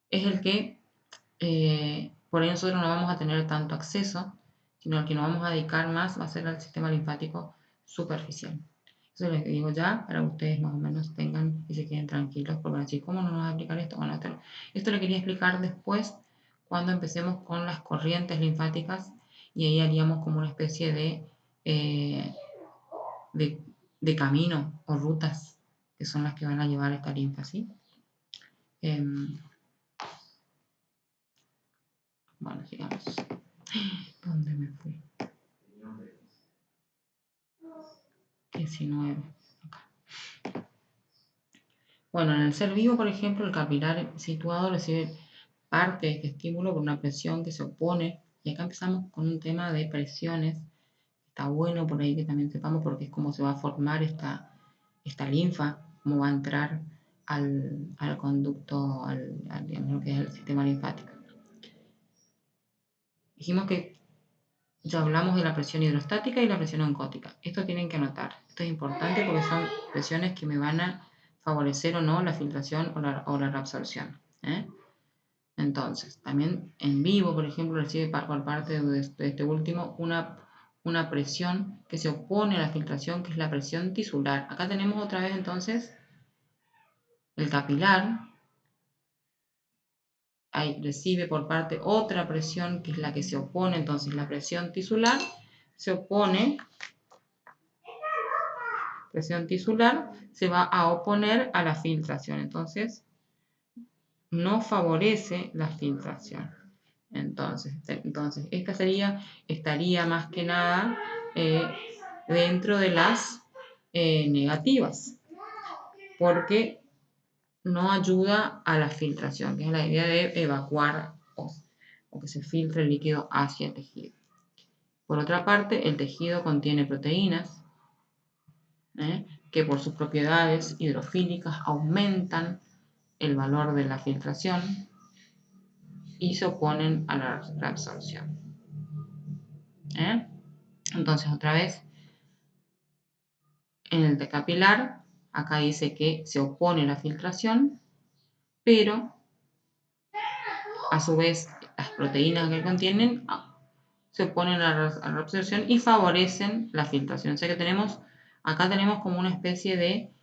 es el que por ahí nosotros no vamos a tener tanto acceso, sino al que nos vamos a dedicar más va a ser al sistema linfático superficial. Eso les digo ya para que ustedes más o menos tengan y se queden tranquilos, porque van a decir, ¿cómo no nos va a explicar esto? Bueno, esto lo quería explicar después cuando empecemos con las corrientes linfáticas y ahí haríamos como una especie de camino o rutas que son las que van a llevar esta linfa, ¿sí? Bueno, sigamos. ¿Dónde me fui? 19. Acá. Bueno, en el ser vivo, por ejemplo, el capilar situado recibe parte de este estímulo por una presión que se opone. Y acá empezamos con un tema de presiones. Está bueno por ahí que también sepamos porque es cómo se va a formar esta linfa, cómo va a entrar al conducto, digamos, lo que es el sistema linfático. Dijimos que ya hablamos de la presión hidrostática y la presión oncótica. Esto tienen que anotar. Esto es importante porque son presiones que me van a favorecer o no la filtración o la reabsorción. Entonces, también en vivo, por ejemplo, recibe por parte de este último una presión que se opone a la filtración, que es la presión tisular. Acá tenemos otra vez entonces el capilar. Ahí recibe por parte otra presión que es la que se opone, entonces la presión tisular se opone, presión tisular se va a oponer a la filtración, entonces no favorece la filtración. Entonces esta estaría más que nada dentro de las negativas, porque no ayuda a la filtración, que es la idea de evacuar o que se filtre el líquido hacia el tejido. Por otra parte, el tejido contiene proteínas que por sus propiedades hidrofílicas aumentan el valor de la filtración y se oponen a la reabsorción. Entonces, otra vez, en el capilar, acá dice que se opone a la filtración, pero a su vez las proteínas que contienen se oponen a la reabsorción y favorecen la filtración. O sea que acá tenemos como una especie de,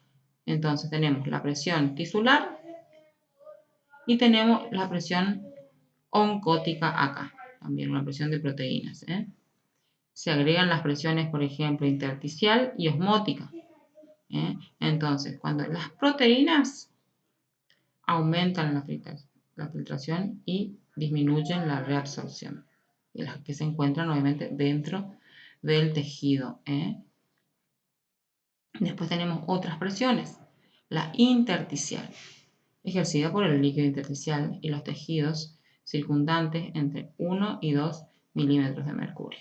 entonces tenemos la presión tisular y tenemos la presión oncótica acá, también una presión de proteínas. Se agregan las presiones, por ejemplo, intersticial y osmótica. Entonces, cuando las proteínas aumentan la filtración y disminuyen la reabsorción, y las que se encuentran obviamente dentro del tejido. Después tenemos otras presiones, la intersticial, ejercida por el líquido intersticial y los tejidos circundantes entre 1 y 2 milímetros de mercurio.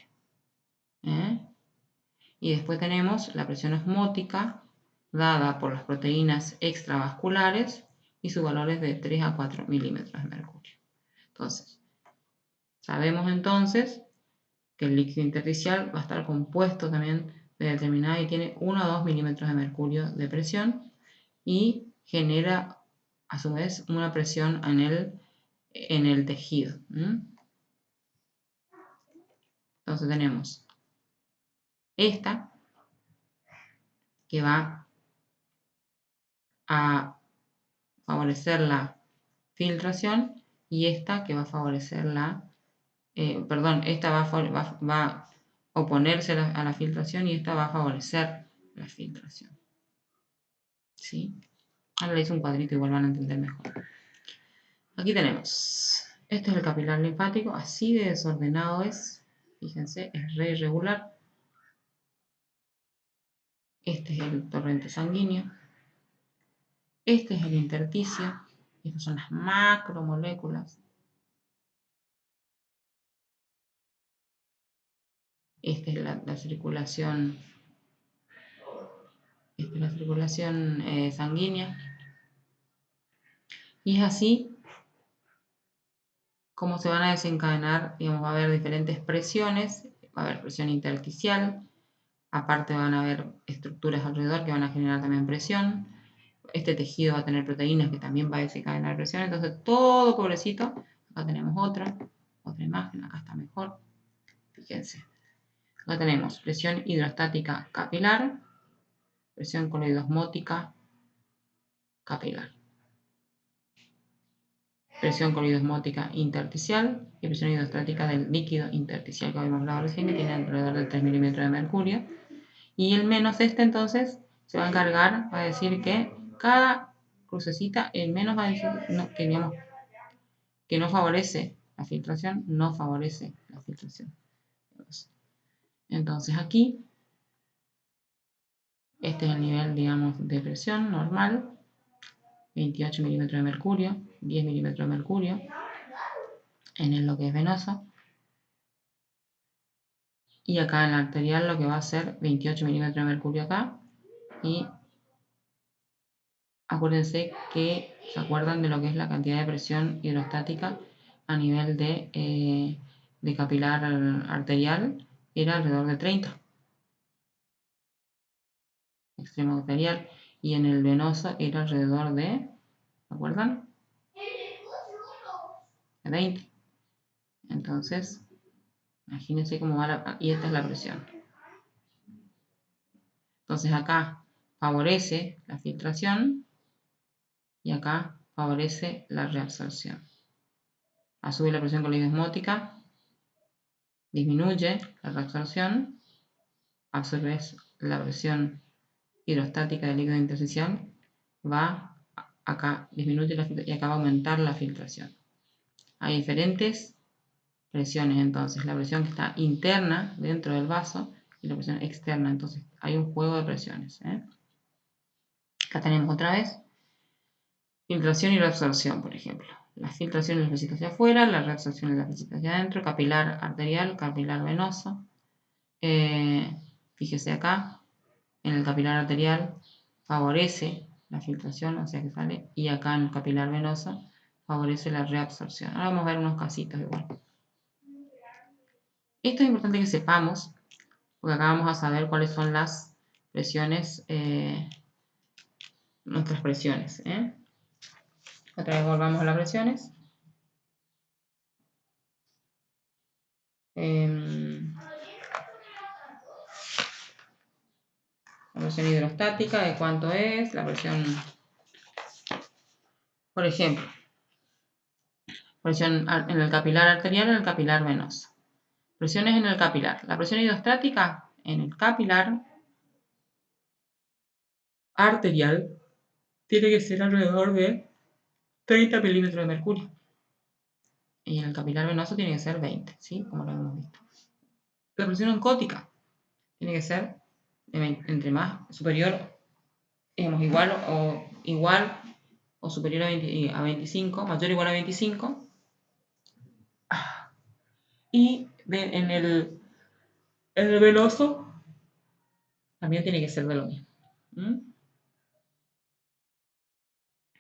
Y después tenemos la presión osmótica, dada por las proteínas extravasculares y sus valores de 3 a 4 milímetros de mercurio. Entonces, sabemos entonces que el líquido intersticial va a estar compuesto también de determinada y tiene 1 a 2 milímetros de mercurio de presión y genera a su vez una presión en el tejido. Entonces tenemos esta que va a favorecer la filtración y esta que va a favorecer esta va a oponerse a la filtración y esta va a favorecer la filtración. ¿Sí? Ahora le hice un cuadrito, igual van a entender mejor. Aquí tenemos, este es el capilar linfático, así de desordenado es, fíjense, es re irregular. Este es el torrente sanguíneo. Este es el intersticio. Estas son las macromoléculas. Esta es la circulación. Esta es la circulación sanguínea. Y es así como se van a desencadenar, digamos, va a haber diferentes presiones, va a haber presión intersticial, aparte van a haber estructuras alrededor que van a generar también presión, este tejido va a tener proteínas que también va a desencadenar presión, entonces todo pobrecito, acá tenemos otra imagen, acá está mejor, fíjense, acá tenemos presión hidrostática capilar, presión coloidosmótica capilar, presión coloidosmótica intersticial y presión hidrostática del líquido intersticial que habíamos hablado recién, que tiene alrededor de 3 milímetros de mercurio. Y el menos entonces se va a encargar, va a decir que cada crucecita, el menos va a decir que no favorece la filtración, no favorece la filtración. Entonces aquí, este es el nivel, digamos, de presión normal, 28 milímetros de mercurio, 10 milímetros de mercurio, en lo que es venoso. Y acá en la arterial lo que va a ser 28 milímetros de mercurio acá. Y acuérdense que se acuerdan de lo que es la cantidad de presión hidrostática a nivel de capilar arterial. Era alrededor de 30. Extremo arterial. Y en el venoso era alrededor de, ¿se acuerdan? de 20. Entonces, imagínense cómo va y esta es la presión. Entonces acá favorece la filtración y acá favorece la reabsorción. A su vez la presión colidiosmótica disminuye la reabsorción, a su vez la presión hidrostática del líquido intersticial va acá, disminuye y acá va a aumentar la filtración. Hay diferentes presiones entonces, la presión que está interna dentro del vaso y la presión externa, entonces hay un juego de presiones. Acá tenemos otra vez filtración y reabsorción, por ejemplo. La filtración es la visita hacia afuera, la reabsorción es la visita hacia adentro, capilar arterial, capilar venoso. Fíjese acá, en el capilar arterial favorece la filtración, o sea que sale, y acá en el capilar venoso favorece la reabsorción. Ahora vamos a ver unos casitos igual. Esto es importante que sepamos, porque acá vamos a saber cuáles son las presiones, nuestras presiones. Otra vez volvamos a las presiones. La presión hidrostática, ¿de cuánto es? La presión, por ejemplo, presión en el capilar arterial y en el capilar venoso. Presiones en el capilar. La presión hidrostática en el capilar arterial tiene que ser alrededor de 30 milímetros de mercurio. Y en el capilar venoso tiene que ser 20, ¿sí? Como lo hemos visto. La presión oncótica tiene que ser entre más superior, digamos, igual o superior a 25, mayor o igual a 25. Y en el venoso también tiene que ser de lo mismo.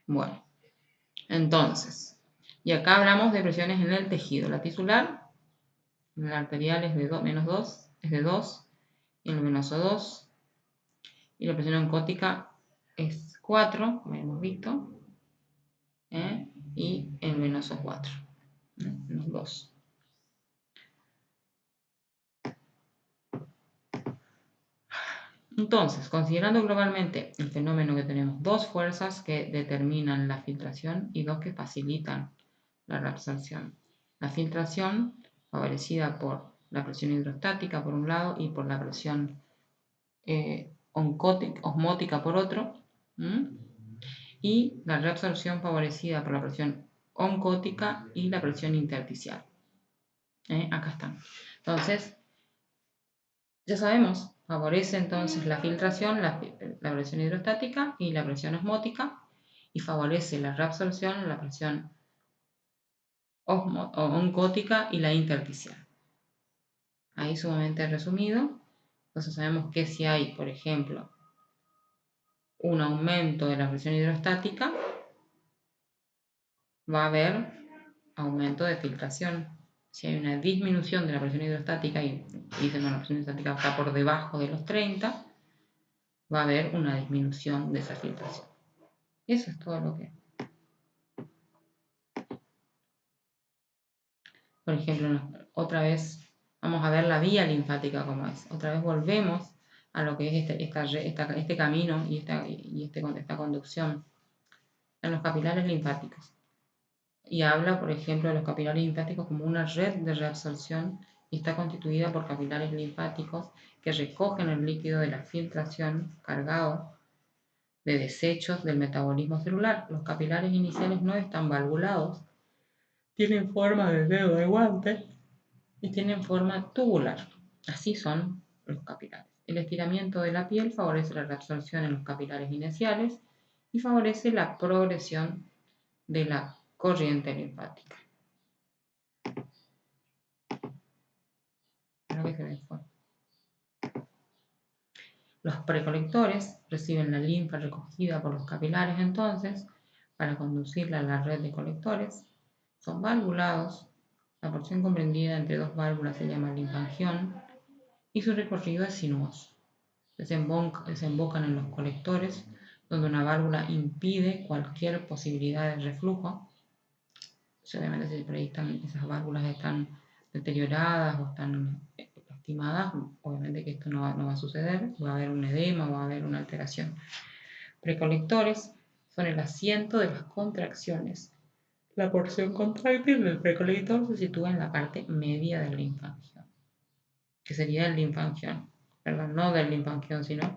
Bueno, entonces, y acá hablamos de presiones en el tejido. La tisular, en el arterial es de menos 2, es de 2, y en el venoso 2. Y la presión oncótica es 4, como hemos visto, y en el venoso 4, menos 2. Entonces, considerando globalmente el fenómeno que tenemos dos fuerzas que determinan la filtración y dos que facilitan la reabsorción. La filtración favorecida por la presión hidrostática por un lado y por la presión osmótica por otro, y la reabsorción favorecida por la presión oncótica y la presión intersticial. Acá están. Entonces, ya sabemos, favorece entonces la filtración, la presión hidrostática y la presión osmótica, y favorece la reabsorción, la presión oncótica y la intersticial. Ahí sumamente resumido. Entonces sabemos que si hay, por ejemplo, un aumento de la presión hidrostática, va a haber aumento de filtración. Si hay una disminución de la presión hidrostática y dicen que la presión hidrostática está por debajo de los 30, va a haber una disminución de esa filtración. Eso es todo lo que... Por ejemplo, otra vez vamos a ver la vía linfática como es. Otra vez volvemos a lo que es este camino y esta conducción en los capilares linfáticos. Y habla, por ejemplo, de los capilares linfáticos como una red de reabsorción y está constituida por capilares linfáticos que recogen el líquido de la filtración cargado de desechos del metabolismo celular. Los capilares iniciales no están valvulados, tienen forma de dedo de guante y tienen forma tubular. Así son los capilares. El estiramiento de la piel favorece la reabsorción en los capilares iniciales y favorece la progresión de la corriente linfática. Los precolectores reciben la linfa recogida por los capilares entonces para conducirla a la red de colectores. Son valvulados. La porción comprendida entre dos válvulas se llama linfangión y su recorrido es sinuoso. Desembocan en los colectores, donde una válvula impide cualquier posibilidad de reflujo. obviamente si por ahí esas válvulas están deterioradas o están lastimadas, obviamente que esto no va a suceder, va a haber un edema, va a haber una alteración. Precolectores son el asiento de las contracciones. La porción contráctil del precolector se sitúa en la parte media del linfangión, que sería el linfangión. Perdón, no del linfangión, sino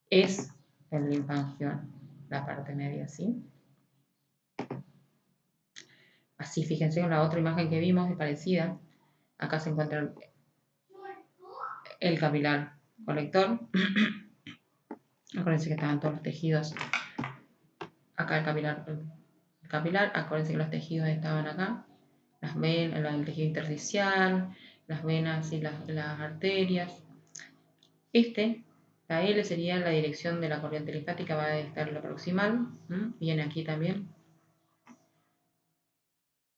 es el linfangión, la parte media, ¿sí? Así, fíjense en la otra imagen que vimos, es parecida. Acá se encuentra el capilar colector. Acuérdense que estaban todos los tejidos. Acá el capilar, acuérdense que los tejidos estaban acá. Las venas, el tejido intersticial, las venas y las arterias. La L sería la dirección de la corriente linfática, va a estar en la proximal. Viene aquí también.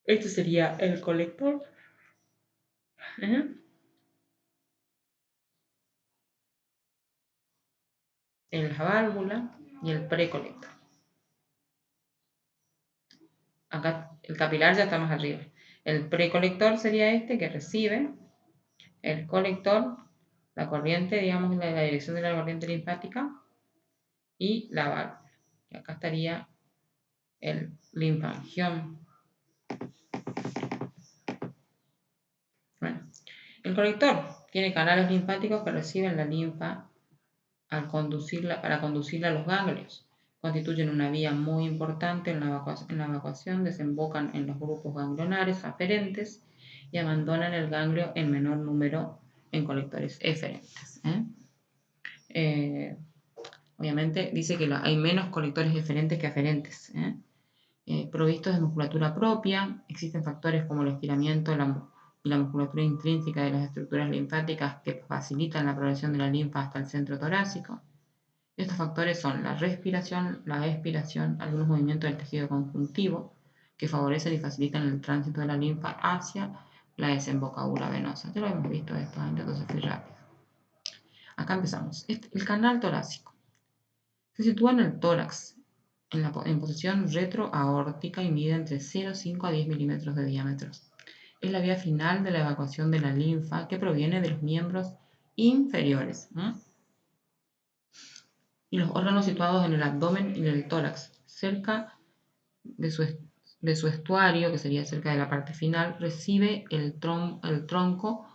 Este sería el colector. La válvula y el precolector. Acá el capilar ya está más arriba. El precolector sería este que recibe. El colector, la corriente, digamos, la dirección de la corriente linfática. Y la válvula. Y acá estaría el linfangión. Bueno, el colector tiene canales linfáticos que reciben la linfa para conducirla a los ganglios. Constituyen una vía muy importante en la evacuación, desembocan en los grupos ganglionares aferentes y abandonan el ganglio en menor número en colectores eferentes. Obviamente dice que hay menos colectores eferentes que aferentes. Provistos de musculatura propia, existen factores como el estiramiento y la musculatura intrínseca de las estructuras linfáticas que facilitan la progresión de la linfa hasta el centro torácico. Estos factores son la respiración, la expiración, algunos movimientos del tejido conjuntivo que favorecen y facilitan el tránsito de la linfa hacia la desembocadura venosa. Ya lo hemos visto esto antes, entonces fui rápido. Acá empezamos. El canal torácico se sitúa en el tórax, en posición retroaórtica y mide entre 0,5 a 10 milímetros de diámetro. Es la vía final de la evacuación de la linfa que proviene de los miembros inferiores. Y los órganos situados en el abdomen y en el tórax, cerca de su estuario, que sería cerca de la parte final, recibe el tronco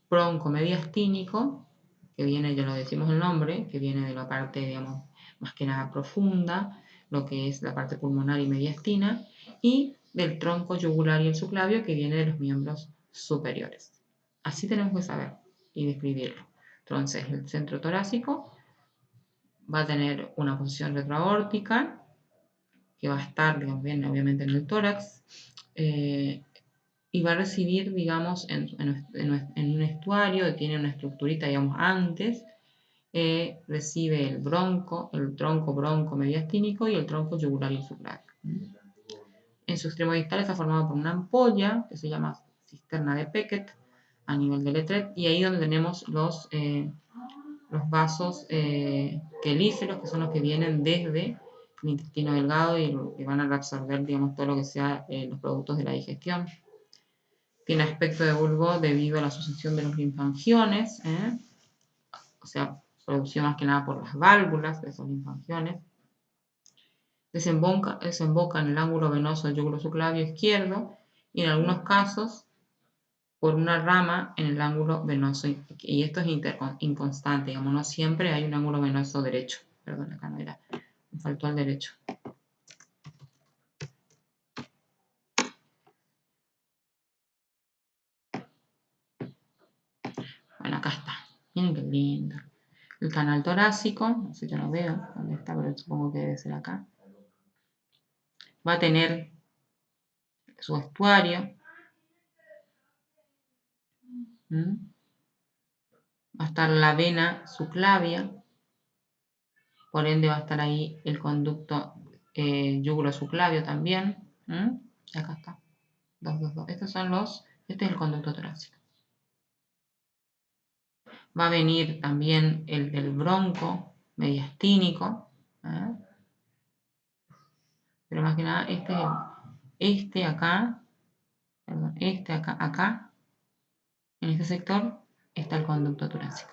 broncomediastínico, que viene, ya lo decimos el nombre, que viene de la parte, digamos, más que nada profunda, lo que es la parte pulmonar y mediastina, y del tronco yugular y el subclavio, que viene de los miembros superiores. Así tenemos que saber y describirlo. Entonces, el centro torácico va a tener una posición retroaórtica, que va a estar, digamos, bien, obviamente en el tórax, y va a recibir, digamos, en un estuario que tiene una estructurita, digamos, antes, recibe el tronco broncomediastínico y el tronco yugular y subclavio. En su extremo distal está formado por una ampolla que se llama cisterna de Beckett a nivel del Letret, y ahí donde tenemos los vasos quelíceros, que son los que vienen desde el intestino delgado y que van a reabsorber, digamos, todo lo que sea los productos de la digestión. Tiene aspecto de bulbo debido a la sucesión de los linfangiones, o sea, producido más que nada por las válvulas de esos linfangiones. Desemboca en el ángulo venoso del yúgulo subclavio izquierdo y en algunos casos por una rama en el ángulo venoso, y esto es inconstante, digamos, no siempre hay un ángulo venoso derecho. Perdón, acá no era, me faltó el derecho. Bueno, acá está. Miren qué lindo. El canal torácico, no sé, yo no veo dónde está, pero supongo que debe ser acá. Va a tener su estuario. Va a estar la vena subclavia. Por ende va a estar ahí el conducto yúgulo subclavio también. Y acá está. 2, 2, 2. Este es el conducto torácico. Va a venir también el bronco mediastínico. Pero más que nada, este es acá, perdón, acá, en este sector, está el conducto torácico.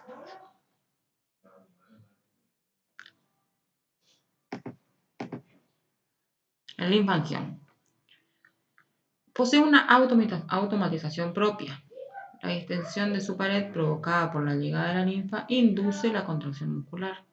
El linfangioma. Posee una automatización propia. La distensión de su pared provocada por la llegada de la linfa induce la contracción muscular.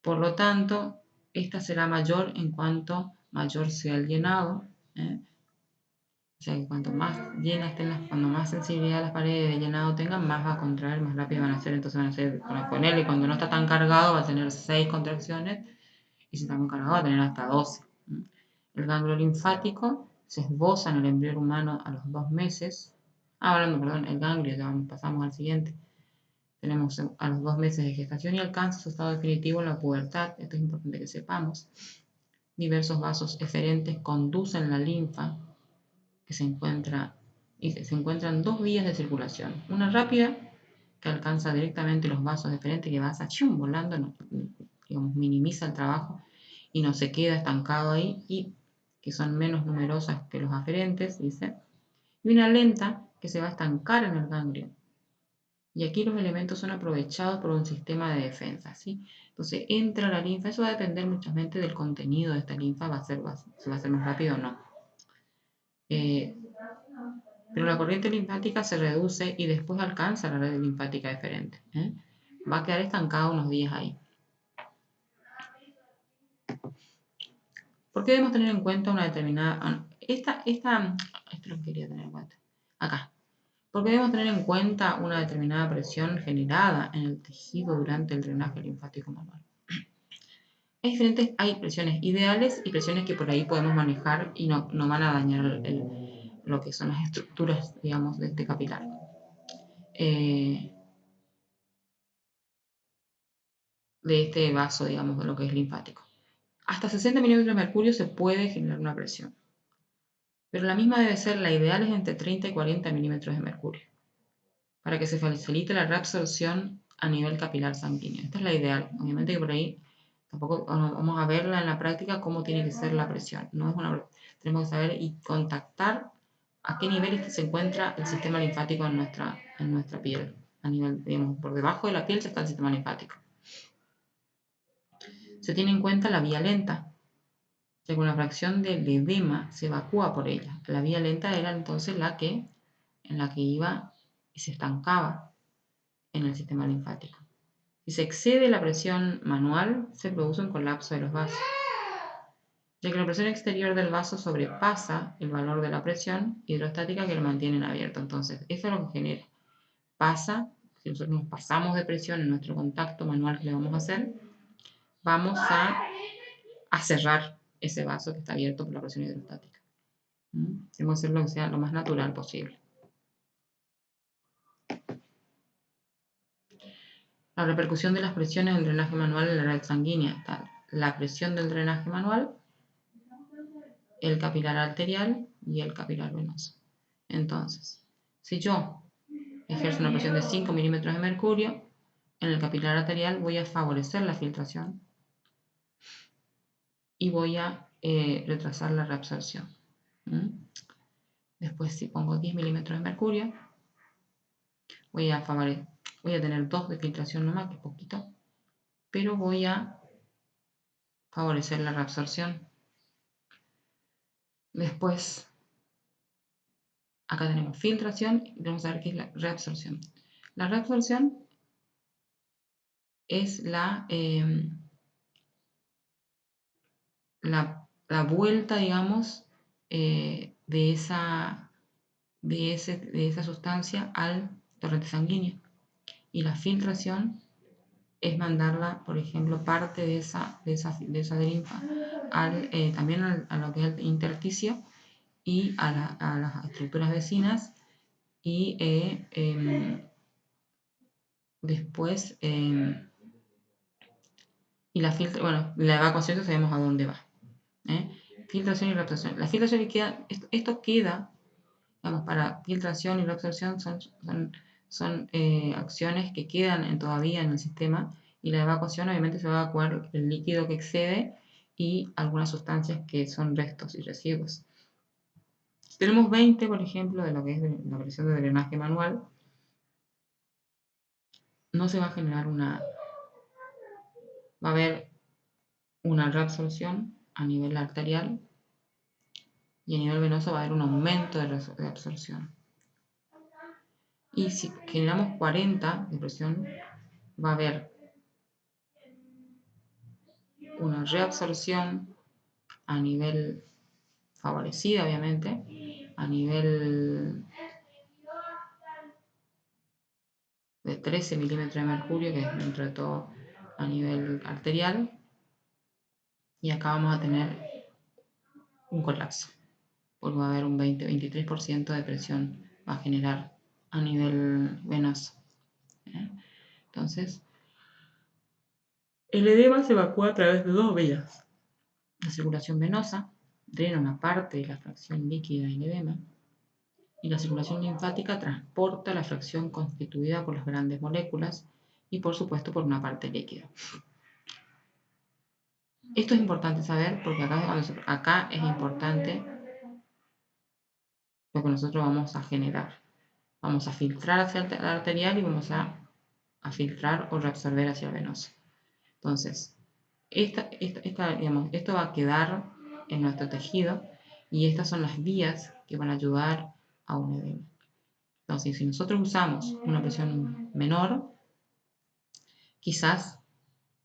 Por lo tanto, esta será mayor en cuanto mayor sea el llenado. O sea que cuanto más llenas tengas, cuando más sensibilidad las paredes de llenado tengan, más va a contraer, más rápido van a ser. Entonces van a ser, con él, y cuando no está tan cargado va a tener 6 contracciones, y si está muy cargado va a tener hasta 12. El ganglio linfático se esboza en el embrión humano a los 2 meses. El ganglio, ya pasamos al siguiente. Tenemos a los 2 meses de gestación y alcanza su estado definitivo en la pubertad. Esto es importante que sepamos. Diversos vasos eferentes conducen la linfa, que se encuentran 2 vías de circulación. Una rápida, que alcanza directamente los vasos eferentes, que va volando, digamos, minimiza el trabajo y no se queda estancado ahí, y que son menos numerosas que los aferentes, dice. Y una lenta, que se va a estancar en el ganglio. Y aquí los elementos son aprovechados por un sistema de defensa, ¿sí? Entonces entra la linfa, eso va a depender muchamente del contenido de esta linfa, si va a ser más rápido o no. Pero la corriente linfática se reduce y después alcanza la red linfática deferente. Va a quedar estancado unos días ahí. ¿Por qué debemos tener en cuenta una determinada... esto es lo que quería tener en cuenta. Acá. ¿Por qué debemos tener en cuenta una determinada presión generada en el tejido durante el drenaje linfático manual? Hay presiones ideales y presiones que por ahí podemos manejar y no van a dañar lo que son las estructuras, digamos, de este capilar. De este vaso, digamos, de lo que es linfático. Hasta 60 milímetros de mercurio se puede generar una presión, pero la misma debe ser, la ideal es entre 30 y 40 milímetros de mercurio, para que se facilite la reabsorción a nivel capilar sanguíneo. Esta es la ideal. Obviamente que por ahí tampoco vamos a verla en la práctica cómo tiene que ser la presión. Tenemos que saber y contactar a qué nivel se encuentra el sistema linfático en nuestra piel. A nivel, digamos, por debajo de la piel está el sistema linfático. Se tiene en cuenta la vía lenta, ya que una fracción del edema se evacúa por ella. La vía lenta era entonces en la que iba y se estancaba en el sistema linfático. Si se excede la presión manual, se produce un colapso de los vasos, ya que la presión exterior del vaso sobrepasa el valor de la presión hidrostática que lo mantiene abierto. Entonces, eso es lo que genera. Si nosotros nos pasamos de presión en nuestro contacto manual que le vamos a hacer, vamos a cerrar ese vaso que está abierto por la presión hidrostática. Tenemos que hacerlo que sea lo más natural posible. La repercusión de las presiones del drenaje manual en la red sanguínea está la presión del drenaje manual, el capilar arterial y el capilar venoso. Entonces, si yo ejerzo una presión de 5 milímetros de mercurio en el capilar arterial, voy a favorecer la filtración y voy a retrasar la reabsorción. Después, si pongo 10 milímetros de mercurio, voy a tener 2 de filtración nomás, que es poquito, pero voy a favorecer la reabsorción. Después, acá tenemos filtración y vamos a ver qué es la reabsorción. La reabsorción es la vuelta, digamos, de esa sustancia al torrente sanguíneo. Y la filtración es mandarla, por ejemplo, parte de esa linfa también a lo que es el intersticio y a las estructuras vecinas, y después y la evacuación, sabemos a dónde va. Filtración y reabsorción. La filtración esto queda, digamos, para filtración y reabsorción son acciones que quedan todavía en el sistema, y la evacuación obviamente se va a evacuar el líquido que excede y algunas sustancias que son restos y residuos. Si tenemos 20, por ejemplo, de lo que es la presión de drenaje manual, no se va a generar va a haber una reabsorción a nivel arterial y a nivel venoso va a haber un aumento de absorción. Y si generamos 40 de presión, va a haber una reabsorción a nivel favorecida, obviamente, a nivel de 13 milímetros de mercurio, que es dentro de todo a nivel arterial, y acá vamos a tener un colapso, porque va a haber un 20-23% de presión, va a generar a nivel venoso. Entonces, el edema se evacúa a través de dos vías. La circulación venosa drena una parte de la fracción líquida del edema, y la circulación linfática transporta la fracción constituida por las grandes moléculas y por supuesto por una parte líquida. Esto es importante saber porque acá es importante lo que nosotros vamos a generar. Vamos a filtrar hacia el arterial y vamos a filtrar o reabsorber hacia el venoso. Entonces, esto va a quedar en nuestro tejido y estas son las vías que van a ayudar a un edema. Entonces, si nosotros usamos una presión menor, quizás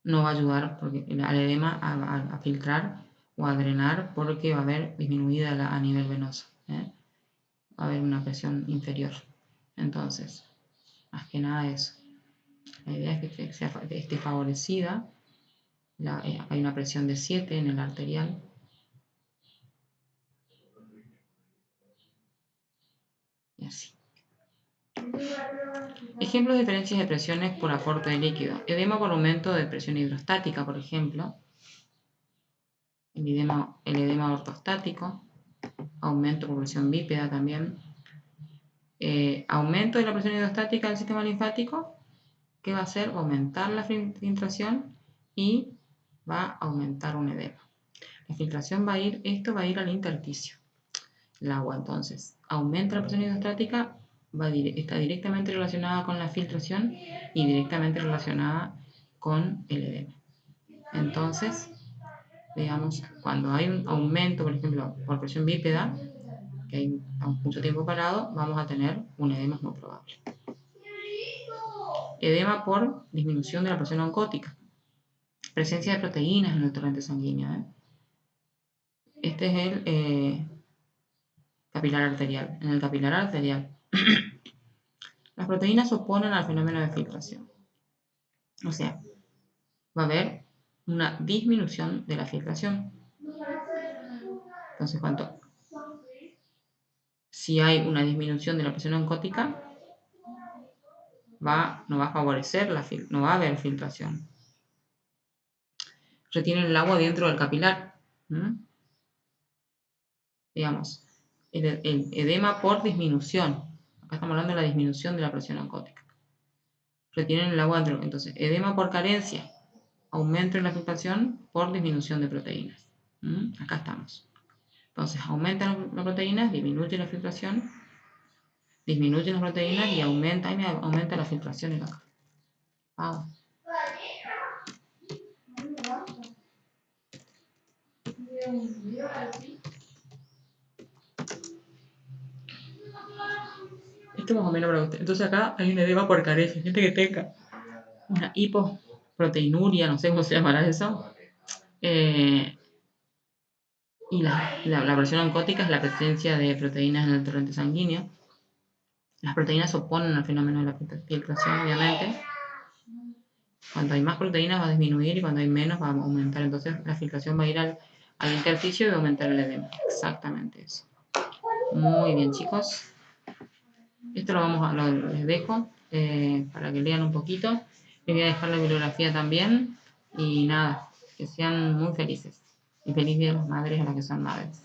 no va a ayudar al edema a filtrar o a drenar porque va a haber disminuida a nivel venoso. Va a haber una presión inferior. Entonces, más que nada eso. La idea es que esté favorecida. Hay una presión de 7 en el arterial. Y así. Ejemplos de diferencias de presiones por aporte de líquido. Edema por aumento de presión hidrostática, por ejemplo. El edema ortostático. Aumento por presión bípeda también. Aumento de la presión hidrostática del sistema linfático. ¿Qué va a hacer? Va a aumentar la filtración y va a aumentar un edema. La filtración esto va a ir al intersticio. El agua, entonces, aumenta la presión hidrostática, está directamente relacionada con la filtración y directamente relacionada con el edema. Entonces, digamos, cuando hay un aumento, por ejemplo, por presión bípeda, que hay mucho tiempo parado, vamos a tener un edema muy probable. Edema por disminución de la presión oncótica. Presencia de proteínas en el torrente sanguíneo. Este es el capilar arterial. En el capilar arterial, las proteínas se oponen al fenómeno de filtración. O sea, va a haber una disminución de la filtración. Entonces, si hay una disminución de la presión oncótica, no va a favorecer, no va a haber filtración. Retienen el agua dentro del capilar. Digamos, el edema por disminución. Acá estamos hablando de la disminución de la presión oncótica. Retienen el agua dentro. Entonces, edema por carencia. Aumento en la filtración por disminución de proteínas. Acá estamos. Entonces, aumentan las proteínas, disminuye la filtración, disminuyen las proteínas y aumenta la filtración en acá. Wow. Esto más o menos para usted. Entonces acá hay un edema por carencia. Gente que tenga una hipoproteinuria, no sé cómo se llamará eso. Y la presión oncótica es la presencia de proteínas en el torrente sanguíneo. Las proteínas se oponen al fenómeno de la filtración, obviamente. Cuando hay más proteínas va a disminuir y cuando hay menos va a aumentar. Entonces la filtración va a ir al intersticio y va a aumentar el edema. Exactamente eso. Muy bien, chicos. Esto les dejo para que lean un poquito. Les voy a dejar la bibliografía también. Y nada, que sean muy felices. Y feliz día a las madres a las que son madres.